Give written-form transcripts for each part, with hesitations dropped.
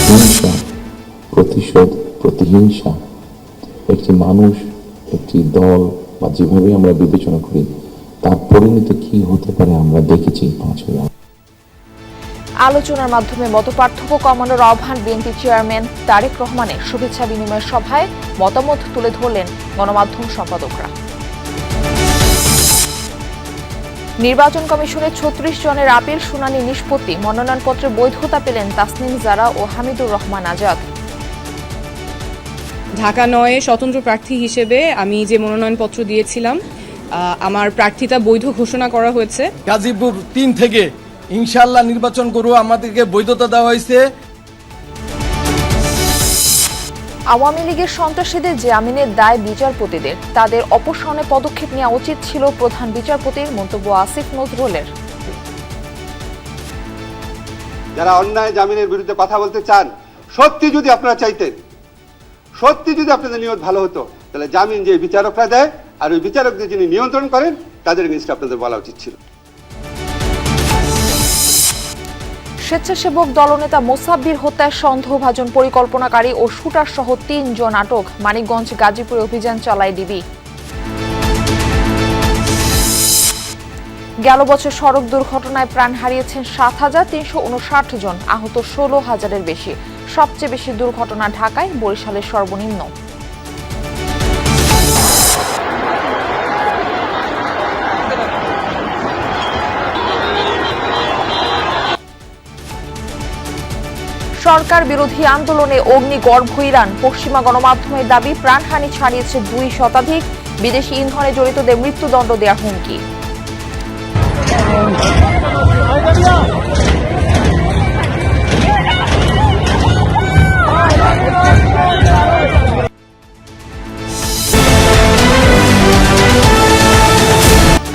হিংসা, প্রতিশোধ, প্রতিহিংসা একটি মানুষ, একটি দল বা যেভাবে আমরা বিবেচনা করি তার পরিণতি কি হতে পারে আমরা দেখেছি 5 বছর। আলোচনার মাধ্যমে মতপার্থক্য কমানোর আহ্বান বিএনপি চেয়ারম্যান তারেক রহমানের শুভেচ্ছা বিনিময় সভায় মতামত তুলে ধরলেন গণমাধ্যম সম্পাদকরা। নির্বাচন কমিশনের 36 জনের আপিল শুনানি নিষ্পত্তি, মনোনয়নপত্রে বৈধতা পেলেন তাসনিম জারা ও হামিদুর রহমান আজাদ। ঢাকা 9 স্বতন্ত্র প্রার্থী হিসেবে আমি যে মনোনয়নপত্র দিয়েছিলাম আমার প্রার্থিতা বৈধ ঘোষণা করা হয়েছে। গাজীপুর 3 থেকে ইনশাআল্লাহ নির্বাচন করব, আমাদেরকে বৈধতা দেওয়া হয়েছে। আওয়ামী লীগের সন্ত্রাসীদের জামিনের দায় বিচারপতিদের, তাদের অপসারণে পদক্ষেপ নেওয়া উচিত ছিল প্রধান বিচারপতির, মন্তব্য আসিফ নজরুলের। যারা অন্যায় জামিনের বিরুদ্ধে কথা বলতে চান, সত্যি যদি আপনারা চাইতেন, সত্যি যদি আপনাদের নিয়ত ভালো হতো, তাহলে জামিন যে বিচারকরা দেয় আর ওই বিচারকদের যিনি নিয়ন্ত্রণ করেন তাদের এগেইনস্টে আপনাদের বলা উচিত ছিল। স্বেচ্ছাসেবক দলনেতা মোসাব্বির হত্যায় সন্দেহভাজন পরিকল্পনাকারী ও শুটার সহ 3 জন আটক, মানিকগঞ্জ গাজীপুরে অভিযান চালায় ডিবি। গেল বছর সড়ক দুর্ঘটনায় প্রাণ হারিয়েছেন 7,359 জন, আহত 16,000-এর বেশি। সবচেয়ে বেশি দুর্ঘটনা ঢাকায়, বরিশালের সর্বনিম্ন। সরকার বিরোধী আন্দোলনে অগ্নিগর্ভ ইরান, পশ্চিমা গণমাধ্যমের দাবি প্রাণহানি ছাড়িয়েছে 2 শতাধিক, বিদেশি ইন্ধনে জড়িতদের মৃত্যুদণ্ড দেওয়ার হুমকি।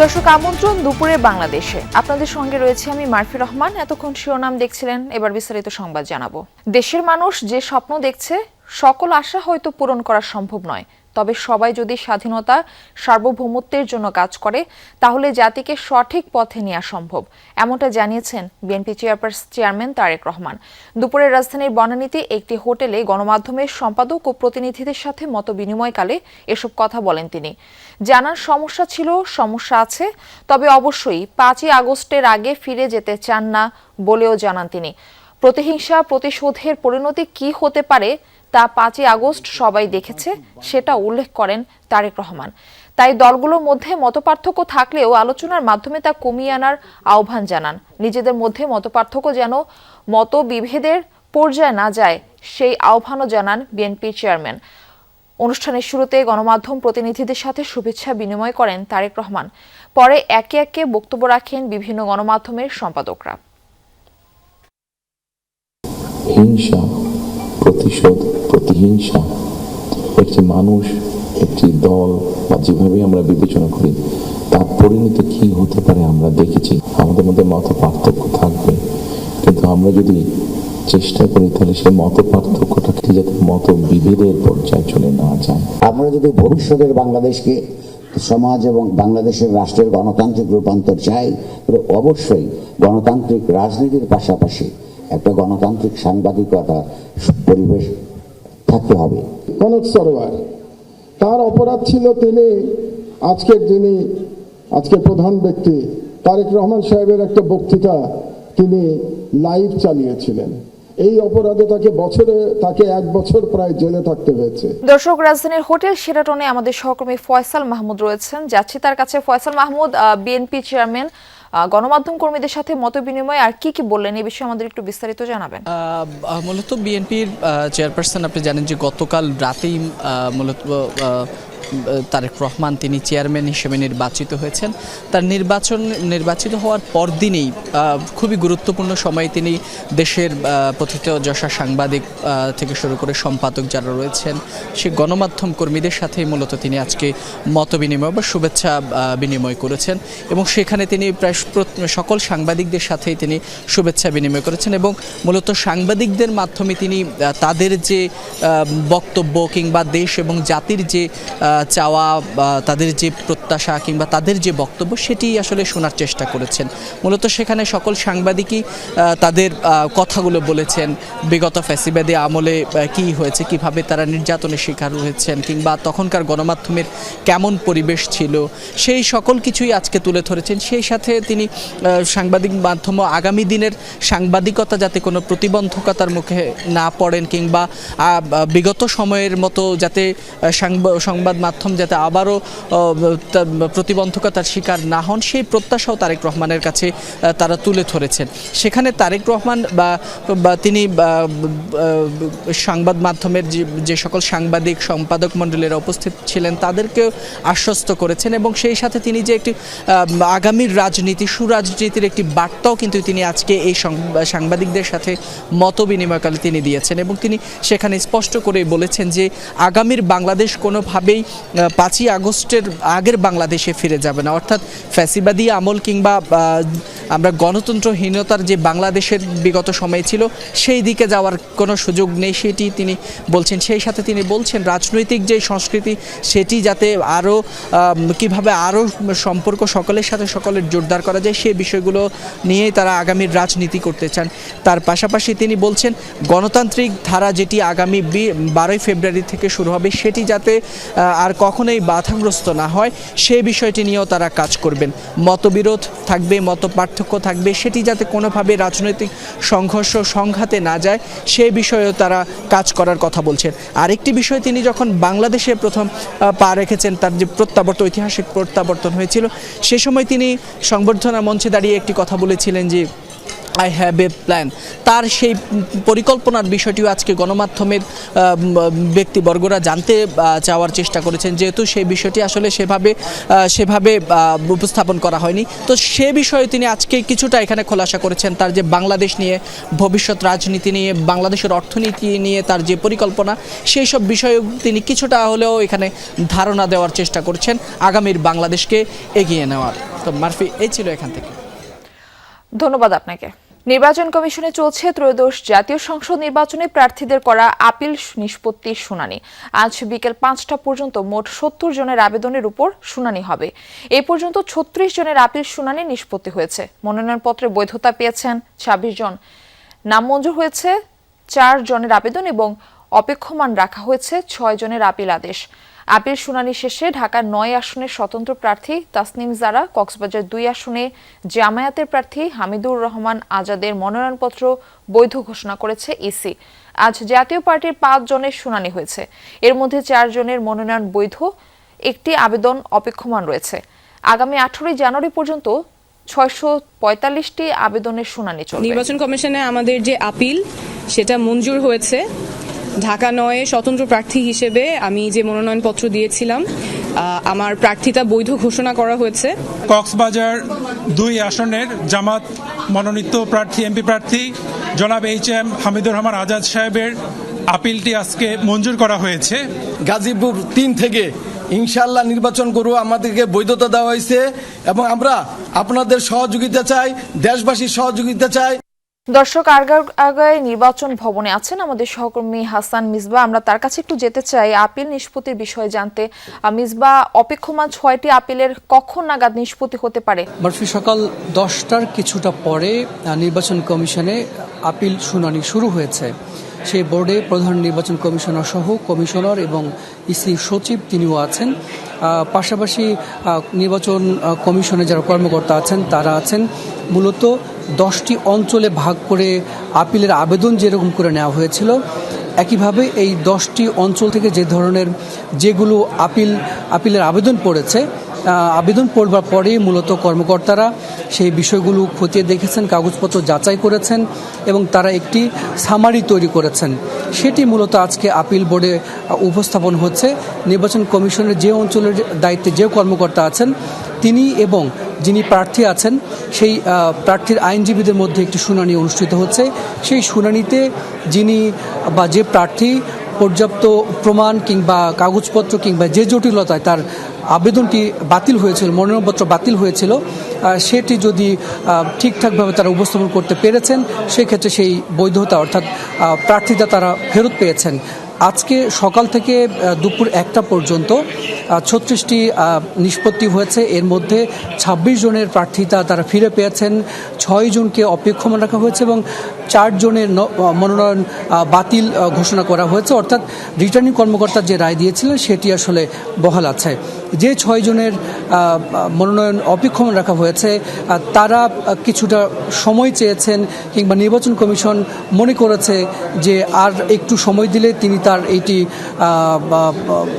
দর্শক, আমন্ত্রণ দুপুরে বাংলাদেশে। আপনাদের সঙ্গে রয়েছে আমি মারফি রহমান। এতক্ষণ শিরোনাম দেখছিলেন, এবার বিস্তারিত সংবাদ জানাবো। দেশের মানুষ যে স্বপ্ন দেখছে, সকল আশা হয়তো পূরণ করা সম্ভব নয়, তবে সবাই যদি স্বাধীনতা, সার্বভৌমত্বের জন্য কাজ করে তাহলে জাতিকে সঠিক পথে নেওয়া সম্ভব, এমনটা জানিয়েছেন বিএনপি চেয়ারম্যান তারেক রহমান। দুপুরে রাজধানীর বনানীতে একটি হোটেলে গণমাধ্যমের সম্পাদক ও প্রতিনিধিদের সাথে মত বিনিময়কালে এসব কথা বলেন তিনি। জানান সমস্যা ছিল, সমস্যা আছে, তবে অবশ্যই 5ই আগস্টের আগে ফিরে যেতে চান না বলেও জানান তিনি। প্রতিহিংসা, প্রতিশোধের পরিণতি কি হতে পারে তা 5ই আগস্ট সবাই দেখেছে, সেটা উল্লেখ করেন তারেক রহমান। তাই দলগুলোর মধ্যে মতপার্থক্য থাকলেও আলোচনার মাধ্যমে তা কমিয়ে আনার আহ্বান জানান। নিজেদের মধ্যে মতপার্থক্য যেন মতবিভেদের পর্যায়ে না যায়, সেই আহ্বানও জানান বিএনপি চেয়ারম্যান। অনুষ্ঠানের শুরুতে গণমাধ্যম প্রতিনিধিদের সাথে শুভেচ্ছা বিনিময় করেন তারেক রহমান। পরে একে একে বক্তব্য রাখেন বিভিন্ন গণমাধ্যমের সম্পাদকরা। হিংসা, প্রতিশোধ, প্রতিহিংসা একটি মানুষ, একটি দল বা যেভাবে আমরা বিবেচনা করি তার পরিণতি কি হতে পারে আমরা দেখেছি। আমাদের মধ্যে মত পার্থক্য থাকবে, কিন্তু আমরা যদি চেষ্টা করি তাহলে সেই মত পার্থক্যটা যাতে মত বিভেদের পর্যায়ে চলে না যায়। আমরা যদি ভবিষ্যতের বাংলাদেশকে সমাজ এবং বাংলাদেশের রাষ্ট্রের গণতান্ত্রিক রূপান্তর চাই, তবে অবশ্যই গণতান্ত্রিক রাজনীতির পাশাপাশি একটা গণতান্ত্রিক সাংবাদিকতা পরিবেশ থাকতে হবে। কনক সরোয়ার, তার অপরাধ ছিল তিনি আজকের প্রধান ব্যক্তি তারেক রহমান সাহেবের একটা বক্তৃতা তিনি লাইভ চালিয়েছিলেন। এই অপরাধে তাকে 1 বছর প্রায় জেলে থাকতে হয়েছে। দর্শক, রাজধানীর হোটেল শেরাটনে আমাদের সহকর্মী ফয়সাল মাহমুদ রয়েছেন, যাচ্ছি তার কাছে। ফয়সাল মাহমুদ, বিএনপি চেয়ারম্যান গণমাধ্যম কর্মীদের সাথে মত বিনিময় আর কি কি বললেন, এই বিষয়ে আমাদের একটু বিস্তারিত জানাবেন। মূলত বিএনপির চেয়ারপারসন, আপনি জানেন যে গতকাল রাতেই মূলত তারেক রহমান তিনি চেয়ারম্যান হিসেবে নির্বাচিত হয়েছেন। তার নির্বাচিত হওয়ার পরদিনেই খুবই গুরুত্বপূর্ণ সময়ে তিনি দেশের প্রথিতযশা সাংবাদিক থেকে শুরু করে সম্পাদক যারা রয়েছেন সেই গণমাধ্যম কর্মীদের সাথেই মূলত তিনি আজকে মত বিনিময় বা শুভেচ্ছা বিনিময় করেছেন, এবং সেখানে তিনি প্রায় সকল সাংবাদিকদের সাথেই তিনি শুভেচ্ছা বিনিময় করেছেন, এবং মূলত সাংবাদিকদের মাধ্যমে তিনি তাদের যে বক্তব্য কিংবা দেশ এবং জাতির যে চাওয়া, তাদের যে প্রত্যাশা কিংবা তাদের যে বক্তব্য সেটি আসলে শোনার চেষ্টা করেছেন। মূলত সেখানে সকল সাংবাদিকই তাদের কথাগুলো বলেছেন, বিগত ফ্যাসিবাদী আমলে কি হয়েছে, কিভাবে তারা নির্যাতনের শিকার হয়েছেন, কিংবা তখনকার গণমাধ্যমের কেমন পরিবেশ ছিল, সেই সকল কিছুই আজকে তুলে ধরেছেন। সেই সাথে তিনি সাংবাদিক মাধ্যম আগামী দিনের সাংবাদিকতা যাতে কোনো প্রতিবন্ধকতার মুখে না পড়েন, কিংবা বিগত সময়ের মতো যাতে সংবাদ মাধ্যম যাতে আবারও প্রতিবন্ধকতার শিকার না হন, সেই প্রত্যাশাও তারেক রহমানের কাছে তারা তুলে ধরেছেন। সেখানে তারেক রহমান বা তিনি সংবাদ মাধ্যমের যে সকল সাংবাদিক সম্পাদক মণ্ডলীরা উপস্থিত ছিলেন তাদেরকেও আশ্বস্ত করেছেন, এবং সেই সাথে তিনি যে একটি আগামীর রাজনীতি, সুরাজনীতির একটি বার্তাও কিন্তু তিনি আজকে এই সাংবাদিকদের সাথে মত বিনিময়কালে তিনি দিয়েছেন। এবং তিনি সেখানে স্পষ্ট করে বলেছেন যে আগামীর বাংলাদেশ কোনোভাবেই 5ই আগস্টের আগের বাংলাদেশে ফিরে যাবে না, অর্থাৎ ফ্যাসিবাদী আমল কিংবা আমরা গণতন্ত্রহীনতার যে বাংলাদেশের বিগত সময় ছিল সেই দিকে যাওয়ার কোনো সুযোগ নেই, সেটি তিনি বলছেন। সেই সাথে তিনি বলছেন রাজনৈতিক যে সংস্কৃতি সেটি যাতে আরও কিভাবে আরও সম্পর্ক সকলের সাথে সকলের জোরদার করা যায় সেই বিষয়গুলো নিয়েই তারা আগামীর রাজনীতি করতে চান। তার পাশাপাশি তিনি বলছেন গণতান্ত্রিক ধারা যেটি আগামী 12ই ফেব্রুয়ারি থেকে শুরু হবে সেটি যাতে আর কখনোই বাধাগ্রস্ত না হয় সেই বিষয়টি নিয়েও তারা কাজ করবেন। মতবিরোধ থাকবে, মত পার্থক্য থাকবে, সেটি যাতে কোনোভাবে রাজনৈতিক সংঘর্ষ সংঘাতে না যায় সেই বিষয়েও তারা কাজ করার কথা বলছেন। আরেকটি বিষয়, তিনি যখন বাংলাদেশে প্রথম পা রেখেছেন, তার যে ঐতিহাসিক প্রত্যাবর্তন হয়েছিল, সে সময় তিনি সংবর্ধনা মঞ্চে দাঁড়িয়ে একটি কথা বলেছিলেন যে আই হ্যাভ এ প্ল্যান। তার সেই পরিকল্পনার বিষয়টিও আজকে গণমাধ্যমের ব্যক্তিবর্গরা জানতে চাওয়ার চেষ্টা করেছেন, যেহেতু সেই বিষয়টি আসলে সেভাবে উপস্থাপন করা হয়নি। তো সে বিষয়ে তিনি আজকে কিছুটা এখানে খোলাসা করেছেন, তার যে বাংলাদেশ নিয়ে, ভবিষ্যৎ রাজনীতি নিয়ে, বাংলাদেশের অর্থনীতি নিয়ে তার যে পরিকল্পনা, সেই সব বিষয়ে তিনি কিছুটা হলেও এখানে ধারণা দেওয়ার চেষ্টা করছেন আগামীর বাংলাদেশকে এগিয়ে নেওয়ার। তো মারফি, এই ছিল এখান থেকে। ধন্যবাদ আপনাকে। নির্বাচন কমিশনে চলছে ত্রয়োদশ জাতীয় সংসদ নির্বাচনে প্রার্থীদের করা আপিল নিষ্পত্তির শুনানি। আজ বিকেল 5টা পর্যন্ত মোট 70 জনের আবেদনের উপর শুনানি হবে। এ পর্যন্ত 36 জনের আপিল শুনানি নিষ্পত্তি হয়েছে। মনোনয়নপত্রে বৈধতা পেয়েছেন 26 জন। নাম মঞ্জুর হয়েছে 4 জনের আবেদন এবং অপেক্ষমান রাখা হয়েছে 6 জনের আপিল আদেশ। আপিল শুনানি শেষে ঢাকার 9 আসনের স্বতন্ত্র প্রার্থী তাসনিম জারা, কক্সবাজার 2 আসনে জামায়াতের প্রার্থী হামিদুর রহমান আজাদের মনোনয়নপত্র বৈধ ঘোষণা করেছে ইসি। আজ জাতীয় পার্টির 5 জনের শুনানি হয়েছে। এর মধ্যে 4 জনের মনোনয়ন বৈধ, একটি আবেদন অপেক্ষমান রয়েছে। আগামী 18 জানুয়ারি পর্যন্ত 645টি আবেদনের শুনানি চলবে। নির্বাচন কমিশনে আমাদের যে আপিল সেটা মঞ্জুর হয়েছে। ঢাকা 9 স্বতন্ত্র প্রার্থী হিসেবে আমি যে মনোনয়নপত্র দিয়েছিলাম আমার প্রার্থিতা বৈধ ঘোষণা করা হয়েছে। কক্সবাজার 2 আসনের জামাত মনোনীত প্রার্থী এমপি প্রার্থী জনাব HM হামিদুর রহমান আজাদ সাহেবের আপিলটি আজকে মঞ্জুর করা হয়েছে। গাজীপুর 3 থেকে ইনশাআল্লাহ নির্বাচন করব, আমাদেরকে বৈধতা দেওয়া হয়েছে এবং আমরা আপনাদের সহযোগিতা চাই, দেশবাসীর সহযোগিতা চাই। দর্শক, আগায় নির্বাচন ভবনে আছেন আমাদের সহকর্মী হাসান মিসবা। আমরা তার কাছে একটু যেতে চাই আপিল নিষ্পত্তির বিষয়ে জানতে। মিসবা, অপেক্ষমান 6টি আপিলের কখন নাগাদ নিষ্পত্তি হতে পারে? মারফি, সকাল 10টার কিছুটা পরে নির্বাচন কমিশনে আপিল শুনানি শুরু হয়েছে। সেই বোর্ডে প্রধান নির্বাচন কমিশনার সহ কমিশনার এবং ইসি সচিব তিনিও আছেন। পাশাপাশি নির্বাচন কমিশনে যারা কর্মকর্তা আছেন তারা আছেন। মূলত 10টি অঞ্চলে ভাগ করে আপিলের আবেদন যেরকম করে নেওয়া হয়েছিল, একইভাবে এই 10টি অঞ্চল থেকে যেগুলো আপিলের আবেদন পড়েছে, আবেদন পড়বার পরেই মূলত কর্মকর্তারা সেই বিষয়গুলো খতিয়ে দেখেছেন, কাগজপত্র যাচাই করেছেন এবং তারা একটি সামারি তৈরি করেছেন। সেটি মূলত আজকে আপিল বোর্ডে উপস্থাপন হচ্ছে। নির্বাচন কমিশনের যে অঞ্চলের দায়িত্বে যে কর্মকর্তা আছেন তিনি এবং যিনি প্রার্থী আছেন সেই প্রার্থীর আইনজীবীদের মধ্যে একটি শুনানি অনুষ্ঠিত হচ্ছে। সেই শুনানিতে যিনি বা যে প্রার্থী পর্যাপ্ত প্রমাণ কিংবা কাগজপত্র কিংবা যে জটিলতায় তার আবেদনটি বাতিল হয়েছিল, মনোনয়নপত্র বাতিল হয়েছিল, সেটি যদি ঠিকঠাকভাবে তারা উপস্থাপন করতে পেরেছেন সেক্ষেত্রে সেই বৈধতা অর্থাৎ প্রার্থিতা তারা ফেরত পেয়েছেন। আজকে সকাল থেকে দুপুর 1টা পর্যন্ত 36টি নিষ্পত্তি হয়েছে। এর মধ্যে 26 জনের প্রার্থিতা তারা ফিরে পেয়েছেন, 6 জনকে অপেক্ষমান রাখা হয়েছে এবং 4 জনের মনোনয়ন বাতিল ঘোষণা করা হয়েছে। অর্থাৎ রিটার্নিং কর্মকর্তা যে রায় দিয়েছিলেন সেটি আসলে বহাল আছে। যে 6 জনের মনোনয়ন অপেক্ষমান রাখা হয়েছে তারা কিছুটা সময় চেয়েছেন, কিংবা নির্বাচন কমিশন মনে করেছে যে আর একটু সময় দিলে তিনি তার এইটি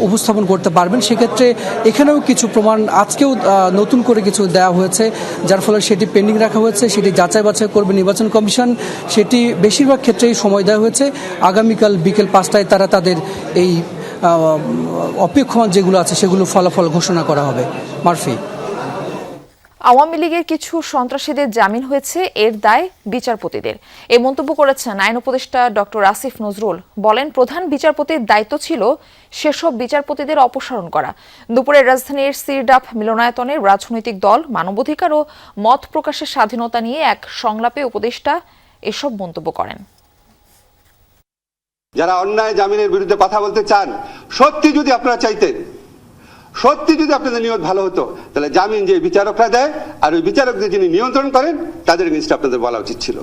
উপস্থাপন করতে পারবেন। সেক্ষেত্রে এখানেও কিছু প্রমাণ আজকেও নতুন করে কিছু দেওয়া হয়েছে, যার ফলে সেটি পেন্ডিং রাখা হয়েছে, সেটি যাচাই বাছাই করবে নির্বাচন কমিশন। সেটি বেশিরভাগ ক্ষেত্রেই সময় দেওয়া হয়েছে, আগামীকাল বিকেল 5টায় তারা তাদের এই অপেক্ষমান যেগুলো আছে সেগুলো ফলাফল ঘোষণা করা হবে। মারফি। আওয়ামী লীগের কিছু সন্ত্রাসীদের জামিন হয়েছে, এর দায় বিচারপতিদের। এই মন্তব্য করেছেন আইন উপদেষ্টা ডক্টর আসিফ নজরুল। বলেন, প্রধান বিচারপতির দায়িত্ব ছিল সেসব বিচারপতিদের অপসারণ করা। দুপুরে রাজধানীর সিরডাপ মিলনায়তনের রাজনৈতিক দল, মানবাধিকার ও মত প্রকাশের স্বাধীনতা নিয়ে এক সংলাপে উপদেষ্টা এসব মন্তব্য করেন। যারা অন্যায় জামিনের বিরুদ্ধে কথা বলতে চান, সত্যি যদি আপনারা চাইতেন, সত্যি যদি আপনাদের নিয়ত ভালো হতো, তাহলে জামিন যে বিচারকরা দেয় আর ওই বিচারকদের যিনি নিয়ন্ত্রণ করেন তাদের এগেইনস্টে আপনাদের বলা উচিত ছিল।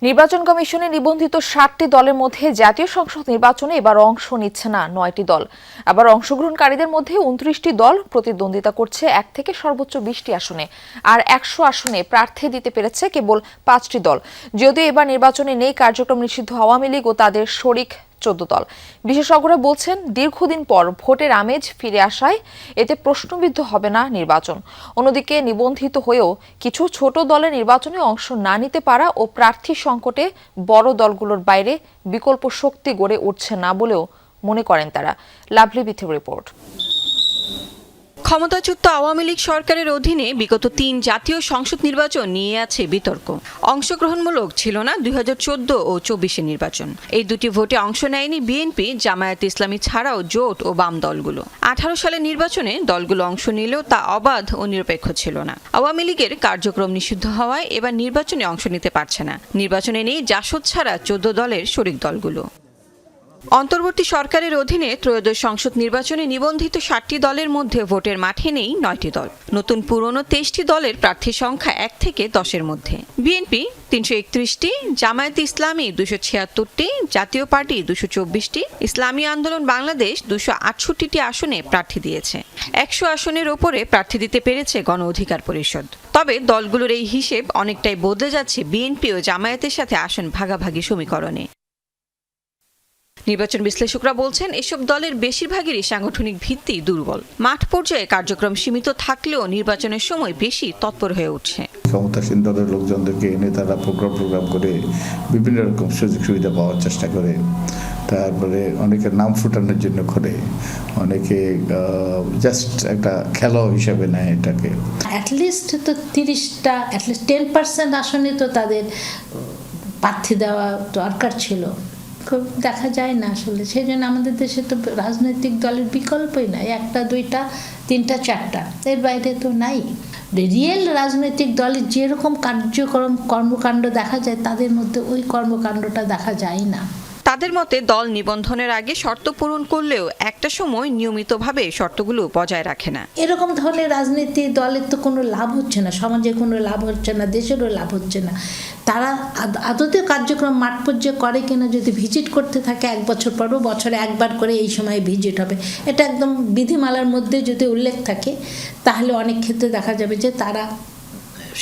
নির্বাচন কমিশনে নিবন্ধিত 60টি দলের মধ্যে জাতীয় সংসদ নির্বাচনে এবার অংশ নিচ্ছে না 9টি দল। আবার অংশগ্রহণকারীদের মধ্যে 29টি দল প্রতিদ্বন্দ্বিতা করছে 1 থেকে সর্বোচ্চ 20টি আসনে, আর 100 আসনে প্রার্থী দিতে পেরেছে কেবল 5টি দল। যদিও এবার নির্বাচনে নেই কার্যক্রম নিষিদ্ধ আওয়ামী লীগ ও তাদের শরিক 14 দল। বিশেষজ্ঞরা বলছেন, দীর্ঘদিন পর ভোটের আমেজ ফিরে আসায় এতে প্রশ্নবিদ্ধ হবে না নির্বাচন। অন্যদিকে নিবন্ধিত হয়েও কিছু ছোট দলের নির্বাচনে অংশ না নিতে পারা ও প্রার্থী সংকটে বড় দলগুলোর বাইরে বিকল্প শক্তি গড়ে উঠছে না বলেও মনে করেন তারা। লাভলি বিথের রিপোর্ট। ক্ষমতাচ্যুত আওয়ামী লীগ সরকারের অধীনে বিগত 3 জাতীয় সংসদ নির্বাচন নিয়ে আছে বিতর্ক। অংশগ্রহণমূলক ছিল না 2014 ও 24 নির্বাচন। এই দুটি ভোটে অংশ নেয়নি বিএনপি, জামায়াতে ইসলামী ছাড়াও জোট ও বাম দলগুলো। 18 সালের নির্বাচনে দলগুলো অংশ নিলেও তা অবাধ ও নিরপেক্ষ ছিল না। আওয়ামী লীগের কার্যক্রম নিষিদ্ধ হওয়ায় এবার নির্বাচনে অংশ নিতে পারছে না। নির্বাচনে নেই জাসদ ছাড়া 14 দলের শরিক দলগুলো। অন্তর্বর্তী সরকারের অধীনে ত্রয়োদশ সংসদ নির্বাচনে নিবন্ধিত 60টি দলের মধ্যে ভোটের মাঠে নেই 9টি দল। নতুন পুরনো 23টি দলের প্রার্থী সংখ্যা 1 থেকে 10-এর মধ্যে। বিএনপি 331টি, জামায়াতে ইসলামী 276টি, জাতীয় পার্টি 224টি, ইসলামী আন্দোলন বাংলাদেশ 268টি আসনে প্রার্থী দিয়েছে। 100 আসনের ওপরে প্রার্থী দিতে পেরেছে গণ অধিকার পরিষদ। তবে দলগুলোর এই হিসেব অনেকটাই বদলে যাচ্ছে বিএনপি ও জামায়াতের সাথে আসন ভাগাভাগি সমীকরণে। নির্বাচন বিশ্লেষকরা বলছেন, এসব দলের বেশিরভাগেরই সাংগঠনিক ভিত্তি দুর্বল। মাঠ পর্যায়ে কার্যক্রম সীমিত থাকলেও নির্বাচনের সময় বেশি তৎপর হয়ে উঠছে। ক্ষমতাসীন দলের লোকজনদেরকে এনে তারা প্রোগ্রাম করে বিভিন্ন রকম সুযোগ সুবিধা পাওয়ার চেষ্টা করে। তারপরে অনেকে নাম ফুটানোর জন্য করে, অনেকে জাস্ট একটা খেলা হিসাবে নেয় এটাকে। অ্যাটলিস্ট তো 30টা, অ্যাটলিস্ট 10% আসনে তো তাদের প্রার্থী দেওয়া দরকার ছিল। খুব দেখা যায় না আসলে। সেই জন্য আমাদের দেশে তো রাজনৈতিক দলের বিকল্পই নাই, 1টা 2টা 3টা 4টা, এর বাইরে তো নাই। রিয়েল রাজনৈতিক দলের যেরকম কার্যক্রম কর্মকাণ্ড দেখা যায় তাদের মধ্যে ওই কর্মকাণ্ডটা দেখা যায় না। তাদের মতে দল নিবন্ধনের আগে শর্ত পূরণ করলেও একটা সময় নিয়মিতভাবে শর্তগুলো বজায় রাখে না। এরকম ধরনের রাজনীতি দলের তো কোনো লাভ হচ্ছে না, সমাজে কোনো লাভ হচ্ছে না, দেশেরও লাভ হচ্ছে না। তারা আদতে কার্যক্রম মাঠ পর্যায়ে করে কিনা যদি ভিজিট করতে থাকে 1 বছর পরও বছরে একবার করে এই সময় ভিজিট হবে, এটা একদম বিধিমালার মধ্যে যদি উল্লেখ থাকে তাহলে অনেক ক্ষেত্রে দেখা যাবে যে তারা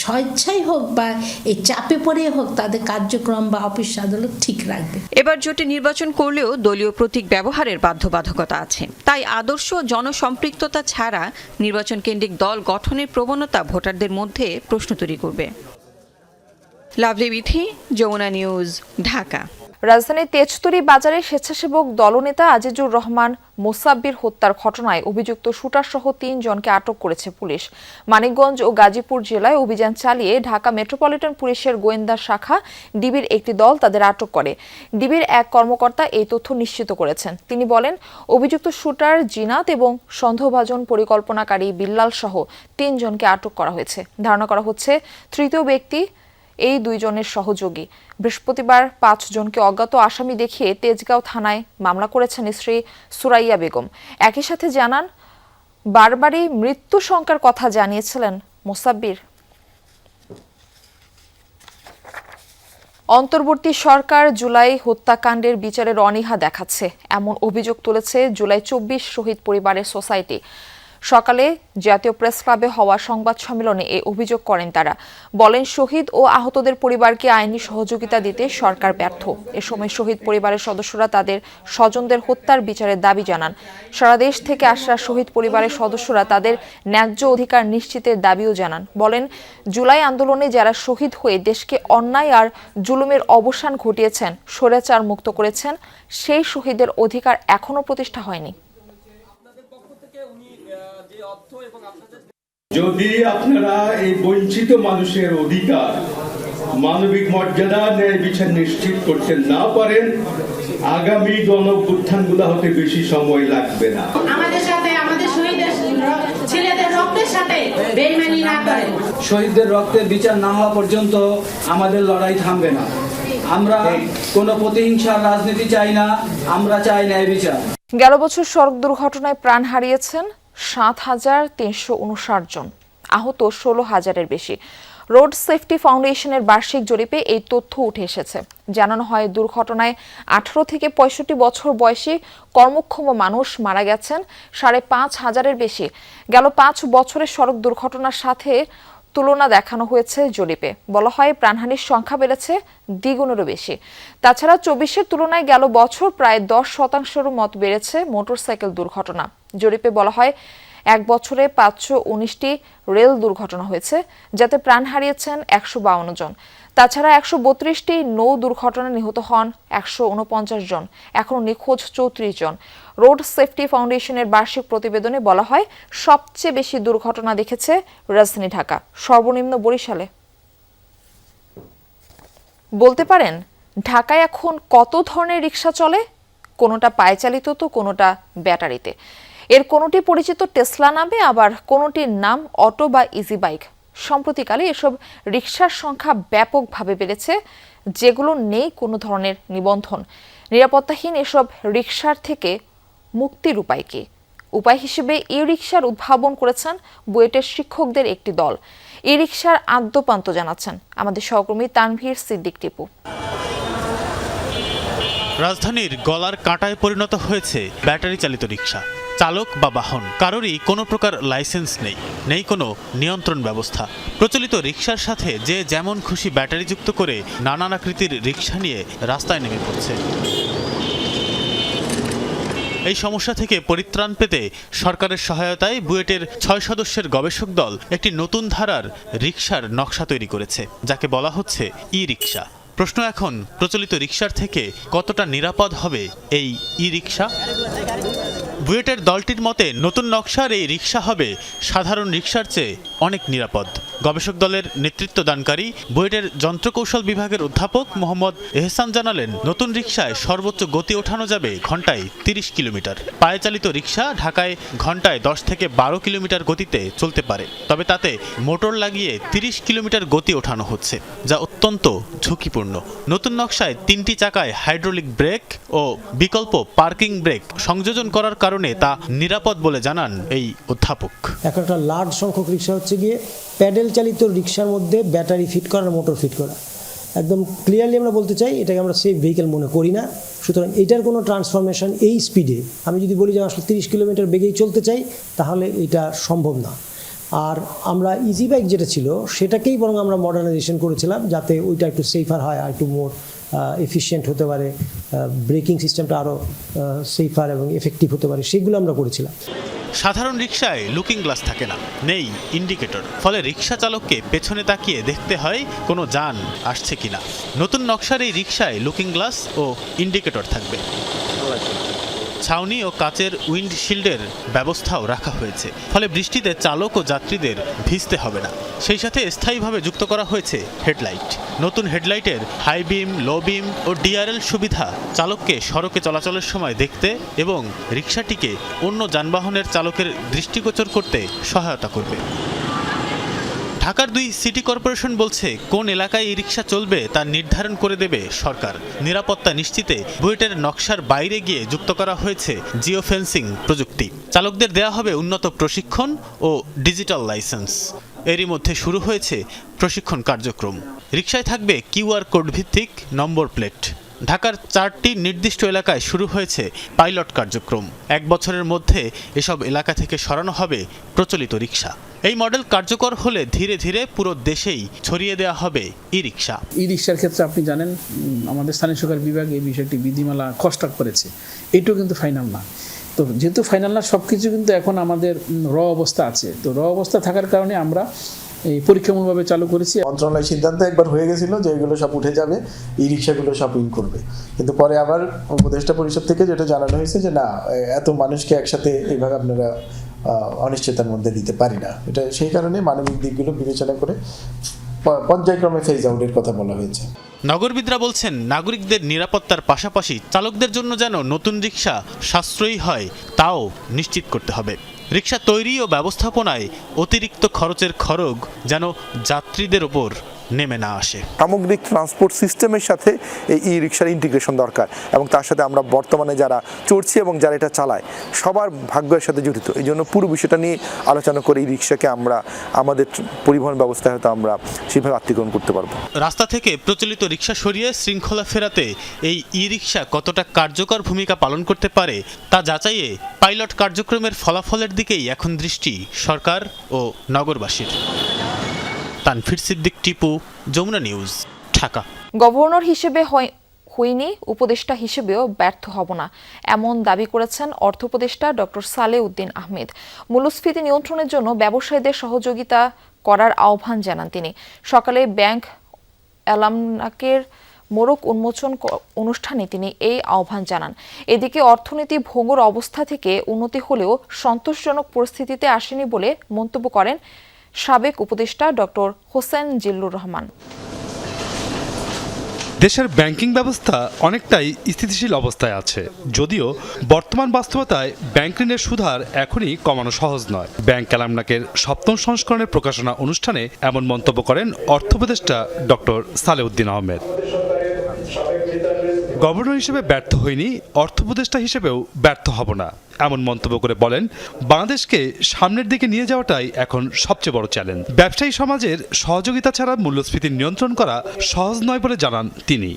স্বেচ্ছাই হোক বা এই চাপে পড়ে হোক তাদের কার্যক্রম বা অফিস আদালত ঠিক রাখবে। এবার জোটে নির্বাচন করলেও দলীয় প্রতীক ব্যবহারের বাধ্যবাধকতা আছে। তাই আদর্শ জনসম্পৃক্ততা ছাড়া নির্বাচন কেন্দ্রিক দল গঠনের প্রবণতা ভোটারদের মধ্যে প্রশ্ন তৈরি করবে। লাভলি বিথি, যমুনা নিউজ, ঢাকা। রাজধানীর তেজতুরী বাজারে স্বেচ্ছাসেবক দলনেতা আজিজুর রহমান মোসাব্বির হত্যার ঘটনায় অভিযুক্ত শুটার সহ 3 জনকে আটক করেছে পুলিশ। মানিকগঞ্জ ও গাজীপুর জেলায় অভিযান চালিয়ে ঢাকা মেট্রোপলিটন পুলিশের গোয়েন্দা শাখা ডিবির একটি দল তাদের আটক করে। ডিবির এক কর্মকর্তা এই তথ্য নিশ্চিত করেছেন। তিনি বলেন, অভিযুক্ত শুটার জিনাত এবং সন্দেহভাজন পরিকল্পনাকারী বিল্লাল সহ 3 জনকে আটক করা হয়েছে। ধারণা করা হচ্ছে তৃতীয় ব্যক্তি এই দুইজনের সহযোগী। বৃহস্পতিবার 5 জনকে অজ্ঞাত আসামি দেখিয়ে তেজগাঁও থানায় মামলা করেছেন স্ত্রী সুরাইয়া বেগম। একই সাথে জানান, বারবারই মৃত্যু শঙ্কার কথা জানিয়েছিলেন মোসাব্বির। অন্তর্বর্তী সরকার জুলাই হত্যাকাণ্ডের বিচারের অনীহা দেখাচ্ছে, এমন অভিযোগ তুলেছে জুলাই 24 শহীদ পরিবারের সোসাইটি। সকালে জাতীয় প্রেস ক্লাবে হওয়া সংবাদ সম্মেলনে এই অভিযোগ করেন তারা। বলেন, শহীদ ও আহতদের পরিবারকে আইনি সহযোগিতা দিতে সরকার ব্যর্থ। এ সময় শহীদ পরিবারের সদস্যরা তাদের স্বজনদের হত্যার বিচারের দাবি জানান। সারা দেশ থেকে আসা শহীদ পরিবারের সদস্যরা তাদের ন্যায্য অধিকার নিশ্চিতের দাবিও জানান। বলেন, জুলাই আন্দোলনে যারা শহীদ হয়ে দেশকে অন্যায় আর জুলুমের অবসান ঘটিয়েছেন, স্বৈরাচার মুক্ত করেছেন, সেই শহীদের অধিকার এখনো প্রতিষ্ঠা হয়নি। যদি আপনারা এই বঞ্চিত মানুষের অধিকার, মানবিক মর্যাদা, ন্যায় বিচার নিশ্চিত করতে না পারেন, আগামী গণঅভ্যুত্থানগুলো হতে বেশি সময় লাগবে না। আমাদের সাথে আমাদের শহীদের ছেলেদের রক্তের সাথে বেইমানি না করেন। শহীদদের রক্তের বিচার না হওয়া পর্যন্ত আমাদের লড়াই থামবে না। আমরা কোনো প্রতিহিংসার রাজনীতি চাই না, আমরা চাই ন্যায় বিচার। গেল বছর সড়ক দুর্ঘটনায় প্রাণ হারিয়েছেন 7,359 জন, আহত 16,000-এর বেশি। রোড সেফটি ফাউন্ডেশনের বার্ষিক জরিপে এই তথ্য উঠে এসেছে। জানানো হয়, দুর্ঘটনায় 18 থেকে 65 বছর বয়সী কর্মক্ষম মানুষ মারা গেছেন 5,500-এর বেশি। গেল 5 বছরের সড়ক দুর্ঘটনার সাথে তুলনা দেখানো হয়েছে জরিপে। বলা হয়, প্রাণহানির সংখ্যা বেড়েছে দ্বিগুণেরও বেশি। তাছাড়া 24-এর তুলনায় গেল বছর প্রায় 10% মত বেড়েছে মোটরসাইকেল দুর্ঘটনা। জরিপে বলা হয়, এক বছরে 519টি রেল দুর্ঘটনা হয়েছে, যাতে প্রাণ হারিয়েছেন 152 জন। তাছাড়া 132টি নৌ দুর্ঘটনায় নিহত হন 149 জন, এখনো নিখোঁজ 34 জন। রোড সেফটি ফাউন্ডেশনের বার্ষিক প্রতিবেদনে বলা হয়, সবচেয়ে বেশি দুর্ঘটনা দেখেছে রাজধানী ঢাকা, সর্বনিম্ন বরিশালে। বলতে পারেন, ঢাকায় এখন কত ধরনের রিক্সা চলে? কোনোটা পায়ে চালিত, তো কোনোটা ব্যাটারিতে। এর কোনোটি পরিচিত টেসলা নামে, আবার কোনোটির নাম অটো বা ইজি বাইক। সম্প্রতিকালে এসব রিকশার সংখ্যা ব্যাপকভাবে বেড়েছে, যেগুলো নেই কোনো ধরনের নিবন্ধন। নিরাপত্তাহীন এসব রিকশার থেকে মুক্তির উপায় কি? উপায় হিসেবে ই রিকশার উদ্ভাবন করেছেন বুয়েটের শিক্ষকদের একটি দল। ই রিকশার আদ্যোপান্ত জানাচ্ছেন আমাদের সহকর্মী তানভীর সিদ্দিক টিপু। রাজধানীর গলার কাঁটায় পরিণত হয়েছে ব্যাটারি চালিত রিকশা। চালক বা বাহন কারোরই কোনো প্রকার লাইসেন্স নেই কোনো নিয়ন্ত্রণ ব্যবস্থা। প্রচলিত রিকশার সাথে যে যেমন খুশি ব্যাটারি যুক্ত করে নানান আকৃতির রিকশা নিয়ে রাস্তায় নেমে পড়ছে। এই সমস্যা থেকে পরিত্রাণ পেতে সরকারের সহায়তায় বুয়েটের 6 সদস্যের গবেষক দল একটি নতুন ধারার রিকশার নকশা তৈরি করেছে, যাকে বলা হচ্ছে ই রিকশা। প্রশ্ন এখন, প্রচলিত রিকশার থেকে কতটা নিরাপদ হবে এই ই রিকশা? বুয়েটের দলটির মতে, নতুন নকশার এই রিকশা হবে সাধারণ রিকশার চেয়ে অনেক নিরাপদ। গবেষক দলের নেতৃত্বদানকারী বুয়েটের যন্ত্রকৌশল বিভাগের অধ্যাপক মোহাম্মদ এহসান জানালেন, নতুন রিকশায় সর্বোচ্চ গতি ওঠানো যাবে ঘন্টায় 30 কিলোমিটার। পায়ে চালিত রিকশা ঢাকায় ঘন্টায় 10 থেকে 12 কিলোমিটার গতিতে চলতে পারে, তবে তাতে মোটর লাগিয়ে 30 কিলোমিটার গতি ওঠানো হচ্ছে, যা অত্যন্ত ঝুঁকিপূর্ণ। নতুন নকশায় 3টি চাকায় হাইড্রোলিক ব্রেক ও বিকল্প পার্কিং ব্রেক সংযোজন করার কারণে তা নিরাপদ বলে জানান এই অধ্যাপক। একটা লার্জ সংখ্যক রিকশা হচ্ছে গিয়ে প্যাডেল চালিত রিকশার মধ্যে ব্যাটারি ফিট করা, মোটর ফিট করা। একদম ক্লিয়ারলি আমরা বলতে চাই, এটাকে আমরা সেফ ভেহিকেল মনে করি না। সুতরাং এটার কোনো ট্রান্সফরমেশন এই স্পিডে, আমি যদি বলি যে আসলে 30 কিলোমিটার বেগেই চলতে চাই, তাহলে এটা সম্ভব না। আর আমরা ইজি বাইক যেটা ছিল, সেটাকেই বরং আমরা মডার্নাইজেশন করেছিলাম, যাতে ওইটা একটু সেফার হয়, আর একটু মোর এফিশিয়েন্ট হতে পারে, ব্রেকিং সিস্টেমটা আরও সেফার এবং এফেক্টিভ হতে পারে, সেগুলো আমরা করেছিলাম। সাধারণ রিকশায় লুকিং গ্লাস থাকে না, নেই ইন্ডিকেটর, ফলে রিকশা চালককে পেছনে তাকিয়ে দেখতে হয় কোনো যান আসছে কিনা। নতুন নকশার এই রিকশায় লুকিং গ্লাস ও ইন্ডিকেটর থাকবে। ছাউনি ও কাচের উইন্ডশিল্ডের ব্যবস্থাও রাখা হয়েছে, ফলে বৃষ্টিতে চালক ও যাত্রীদের ভিজতে হবে না। সেই সাথে স্থায়ীভাবে যুক্ত করা হয়েছে হেডলাইট। নতুন হেডলাইটের হাই বিম, লো বিম ও ডিআরএল সুবিধা চালককে সড়কে চলাচলের সময় দেখতে এবং রিকশাটিকে অন্য যানবাহনের চালকের দৃষ্টিগোচর করতে সহায়তা করবে। ঢাকার 2 সিটি কর্পোরেশন বলছে কোন এলাকায় ই রিক্সা চলবে তা নির্ধারণ করে দেবে সরকার। নিরাপত্তা নিশ্চিতে বুয়েটের নকশার বাইরে গিয়ে যুক্ত করা হয়েছে জিও ফেন্সিং প্রযুক্তি। চালকদের দেয়া হবে উন্নত প্রশিক্ষণ ও ডিজিটাল লাইসেন্স। এরই মধ্যে শুরু হয়েছে প্রশিক্ষণ কার্যক্রম। রিকশায় থাকবে কিউআর কোড ভিত্তিক নম্বর প্লেট। ঢাকার 4টি নির্দিষ্ট এলাকায় শুরু হয়েছে পাইলট কার্যক্রম। 1 বছরের মধ্যে এসব এলাকা থেকে সরানো হবে প্রচলিত রিকশা। এই মডেল কার্যকর হলে ধীরে ধীরে পুরো দেশেই ছড়িয়ে দেওয়া হবে ই রিকশা। ই রিকশার ক্ষেত্রে আপনি জানেন আমাদের স্থানীয় সরকার বিভাগ এই বিষয়টি বিধিমালা খসড়া করেছে, এটাও কিন্তু ফাইনাল না। তো যেহেতু ফাইনাল না, সব কিছু কিন্তু এখন আমাদের র অবস্থা আছে। তো র অবস্থা থাকার কারণে আমরা এই পরীক্ষামূলকভাবে চালু করেছি। মন্ত্রণালয়ের সিদ্ধান্ত একবার হয়ে গেছিল যে এগুলো সব উঠে যাবে, ই রিক্সাগুলো সব ইন করবে, কিন্তু পরে আবার উপদেষ্টা পরিষদ থেকে যেটা জানানো হয়েছে যে না, এত মানুষকে একসাথে এইভাবে আপনারা অনিশ্চয়তার মধ্যে দিতে পারি না। এটা সেই কারণে মানবিক দিকগুলো বিবেচনা করে পর্যায়ক্রমে ফেজ আউটের কথা বলা হয়েছে। নগরবিদরা বলছেন নাগরিকদের নিরাপত্তার পাশাপাশি চালকদের জন্য যেন নতুন রিকশা সাশ্রয়ী হয় তাও নিশ্চিত করতে হবে। রিকশা তৈরি ও ব্যবস্থাপনায় অতিরিক্ত খরচের খড়গ যেন যাত্রীদের উপর নেমে না আসে। সামগ্রিক ট্রান্সপোর্ট সিস্টেমের সাথে এই ই রিকশার ইন্টিগ্রেশন দরকার, এবং তার সাথে আমরা বর্তমানে যারা চড়ছি এবং যারা এটা চালায় সবার ভাগ্যের সাথে জড়িত। এই জন্য পুরো বিষয়টা নিয়ে আলোচনা করে এই রিকশাকে আমরা আমাদের পরিবহন ব্যবস্থায় হয়তো আমরা সেভাবে আত্মীকরণ করতে পারবো। রাস্তা থেকে প্রচলিত রিকশা সরিয়ে শৃঙ্খলা ফেরাতে এই ই রিকশা কতটা কার্যকর ভূমিকা পালন করতে পারে তা যাচাইয়ে পাইলট কার্যক্রমের ফলাফলের দিকেই এখন দৃষ্টি সরকার ও নগরবাসীর। তানফির সিদ্দিক, টিপু, যমুনা নিউজ, ঢাকা। গভর্নর হিসেবে হইনি, উপদেষ্টা হিসেবেও ব্যর্থ হব না, এমন দাবি করেছেন অর্থ উপদেষ্টা ডক্টর সালেউদ্দিন আহমেদ। মূল্যস্ফীতি নিয়ন্ত্রণের জন্য ব্যবসায়ীদের সহযোগিতা করার আহ্বান জানান তিনি। সকালে ব্যাংক অ্যালামনাকের মোড়ক উন্মোচন অনুষ্ঠানে তিনি এই আহ্বান জানান। এদিকে অর্থনীতি ভঙ্গুর অবস্থা থেকে উন্নতি হলেও সন্তোষজনক পরিস্থিতিতে আসেনি বলে মন্তব্য করেন সাবেক উপদেষ্টা ডক্টর হোসেন জিল্লুর রহমান। দেশের ব্যাংকিং ব্যবস্থা অনেকটাই স্থিতিশীল অবস্থায় আছে, যদিও বর্তমান বাস্তবতায় ব্যাংক ঋণের সুদহার এখনই কমানো সহজ নয়। ব্যাংক অ্যালামনাকের 7ম সংস্করণের প্রকাশনা অনুষ্ঠানে এমন মন্তব্য করেন অর্থ উপদেষ্টা ডক্টর সালেউদ্দিন আহমেদ। গভর্নর হিসেবে ব্যর্থ হয়নি, অর্থ উপদেষ্টা হিসেবেও ব্যর্থ হব না, এমন মন্তব্য করে বলেন বাংলাদেশকে সামনের দিকে নিয়ে যাওয়াটাই এখন সবচেয়ে বড় চ্যালেঞ্জ। ব্যবসায়ী সমাজের সহযোগিতা ছাড়া মূল্যস্ফীতি নিয়ন্ত্রণ করা সহজ নয় বলে জানান তিনি।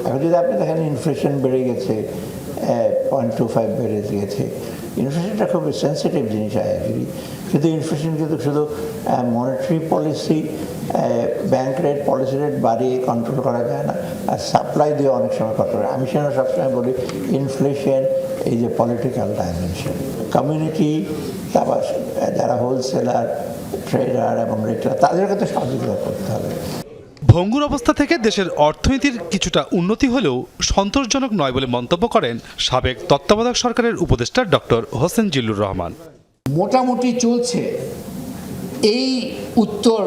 এখন যদি আপনি দেখেন ইনফ্লেশন বেড়ে গেছে, 0.25 বেড়ে গেছে। ইনফ্লেশনটা খুব সেন্সিটিভ জিনিস আয়াগিরি, কিন্তু ইনফ্লেশন কিন্তু শুধু monetary policy, bank rate, policy rate বাড়িয়ে কন্ট্রোল করা যায় না, আর সাপ্লাই দিয়ে অনেক সময় কন্ট্রোল করে। আমি সেটা সবসময় বলি ইনফ্লেশন এই যে পলিটিক্যাল ডাইমেনশন, কমিউনিটি, তারপর যারা হোলসেলার, ট্রেডার এবং রিটেলার, তাদেরকে তো সহযোগিতা করতে হবে। ভঙ্গুর অবস্থা থেকে দেশের অর্থনীতির কিছুটা উন্নতি হলেও সন্তোষজনক নয় বলে মন্তব্য করেন সাবেক তত্ত্বাবধায়ক সরকারের উপদেষ্টা ডক্টর হোসেন জিল্লুর রহমান। মোটামুটি চলছে, এই উত্তর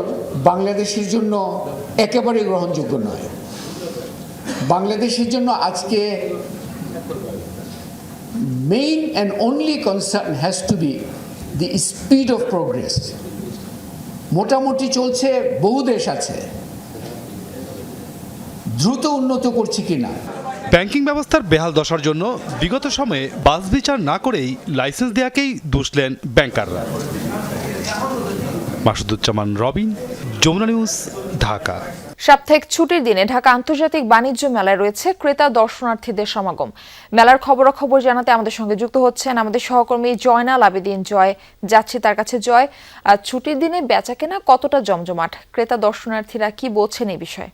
বাংলাদেশের জন্য একেবারে গ্রহণযোগ্য নয়। বাংলাদেশের জন্য আজকে main and only concern has to be the speed of progress. মোটামুটি চলছে, বহু দেশ আছে, দ্রুত উন্নত করছে কিনা। ব্যাংকিং ব্যবস্থার বেহাল দশার জন্য বিগত সময়ে বাছ বিচার না করেই লাইসেন্স দেওয়াকেই দুষলেন ব্যাংকাররা। মাসুদুজ্জামান রবিন, যমুনা নিউজ, ঢাকা। সাপ্তাহিক ছুটির দিনে ঢাকা আন্তর্জাতিক বাণিজ্য মেলায় রয়েছে ক্রেতা দর্শনার্থীদের সমাগম। মেলার খবরাখবর জানাতে আমাদের সঙ্গে যুক্ত হচ্ছেন আমাদের সহকর্মী জয়নাল আবেদিন। জয়, যাচ্ছি তার কাছে। জয়, ছুটির দিনে বেচাকেনা কতটা জমজমাট, ক্রেতা দর্শনার্থীরা কি বলছেন এই বিষয়ে?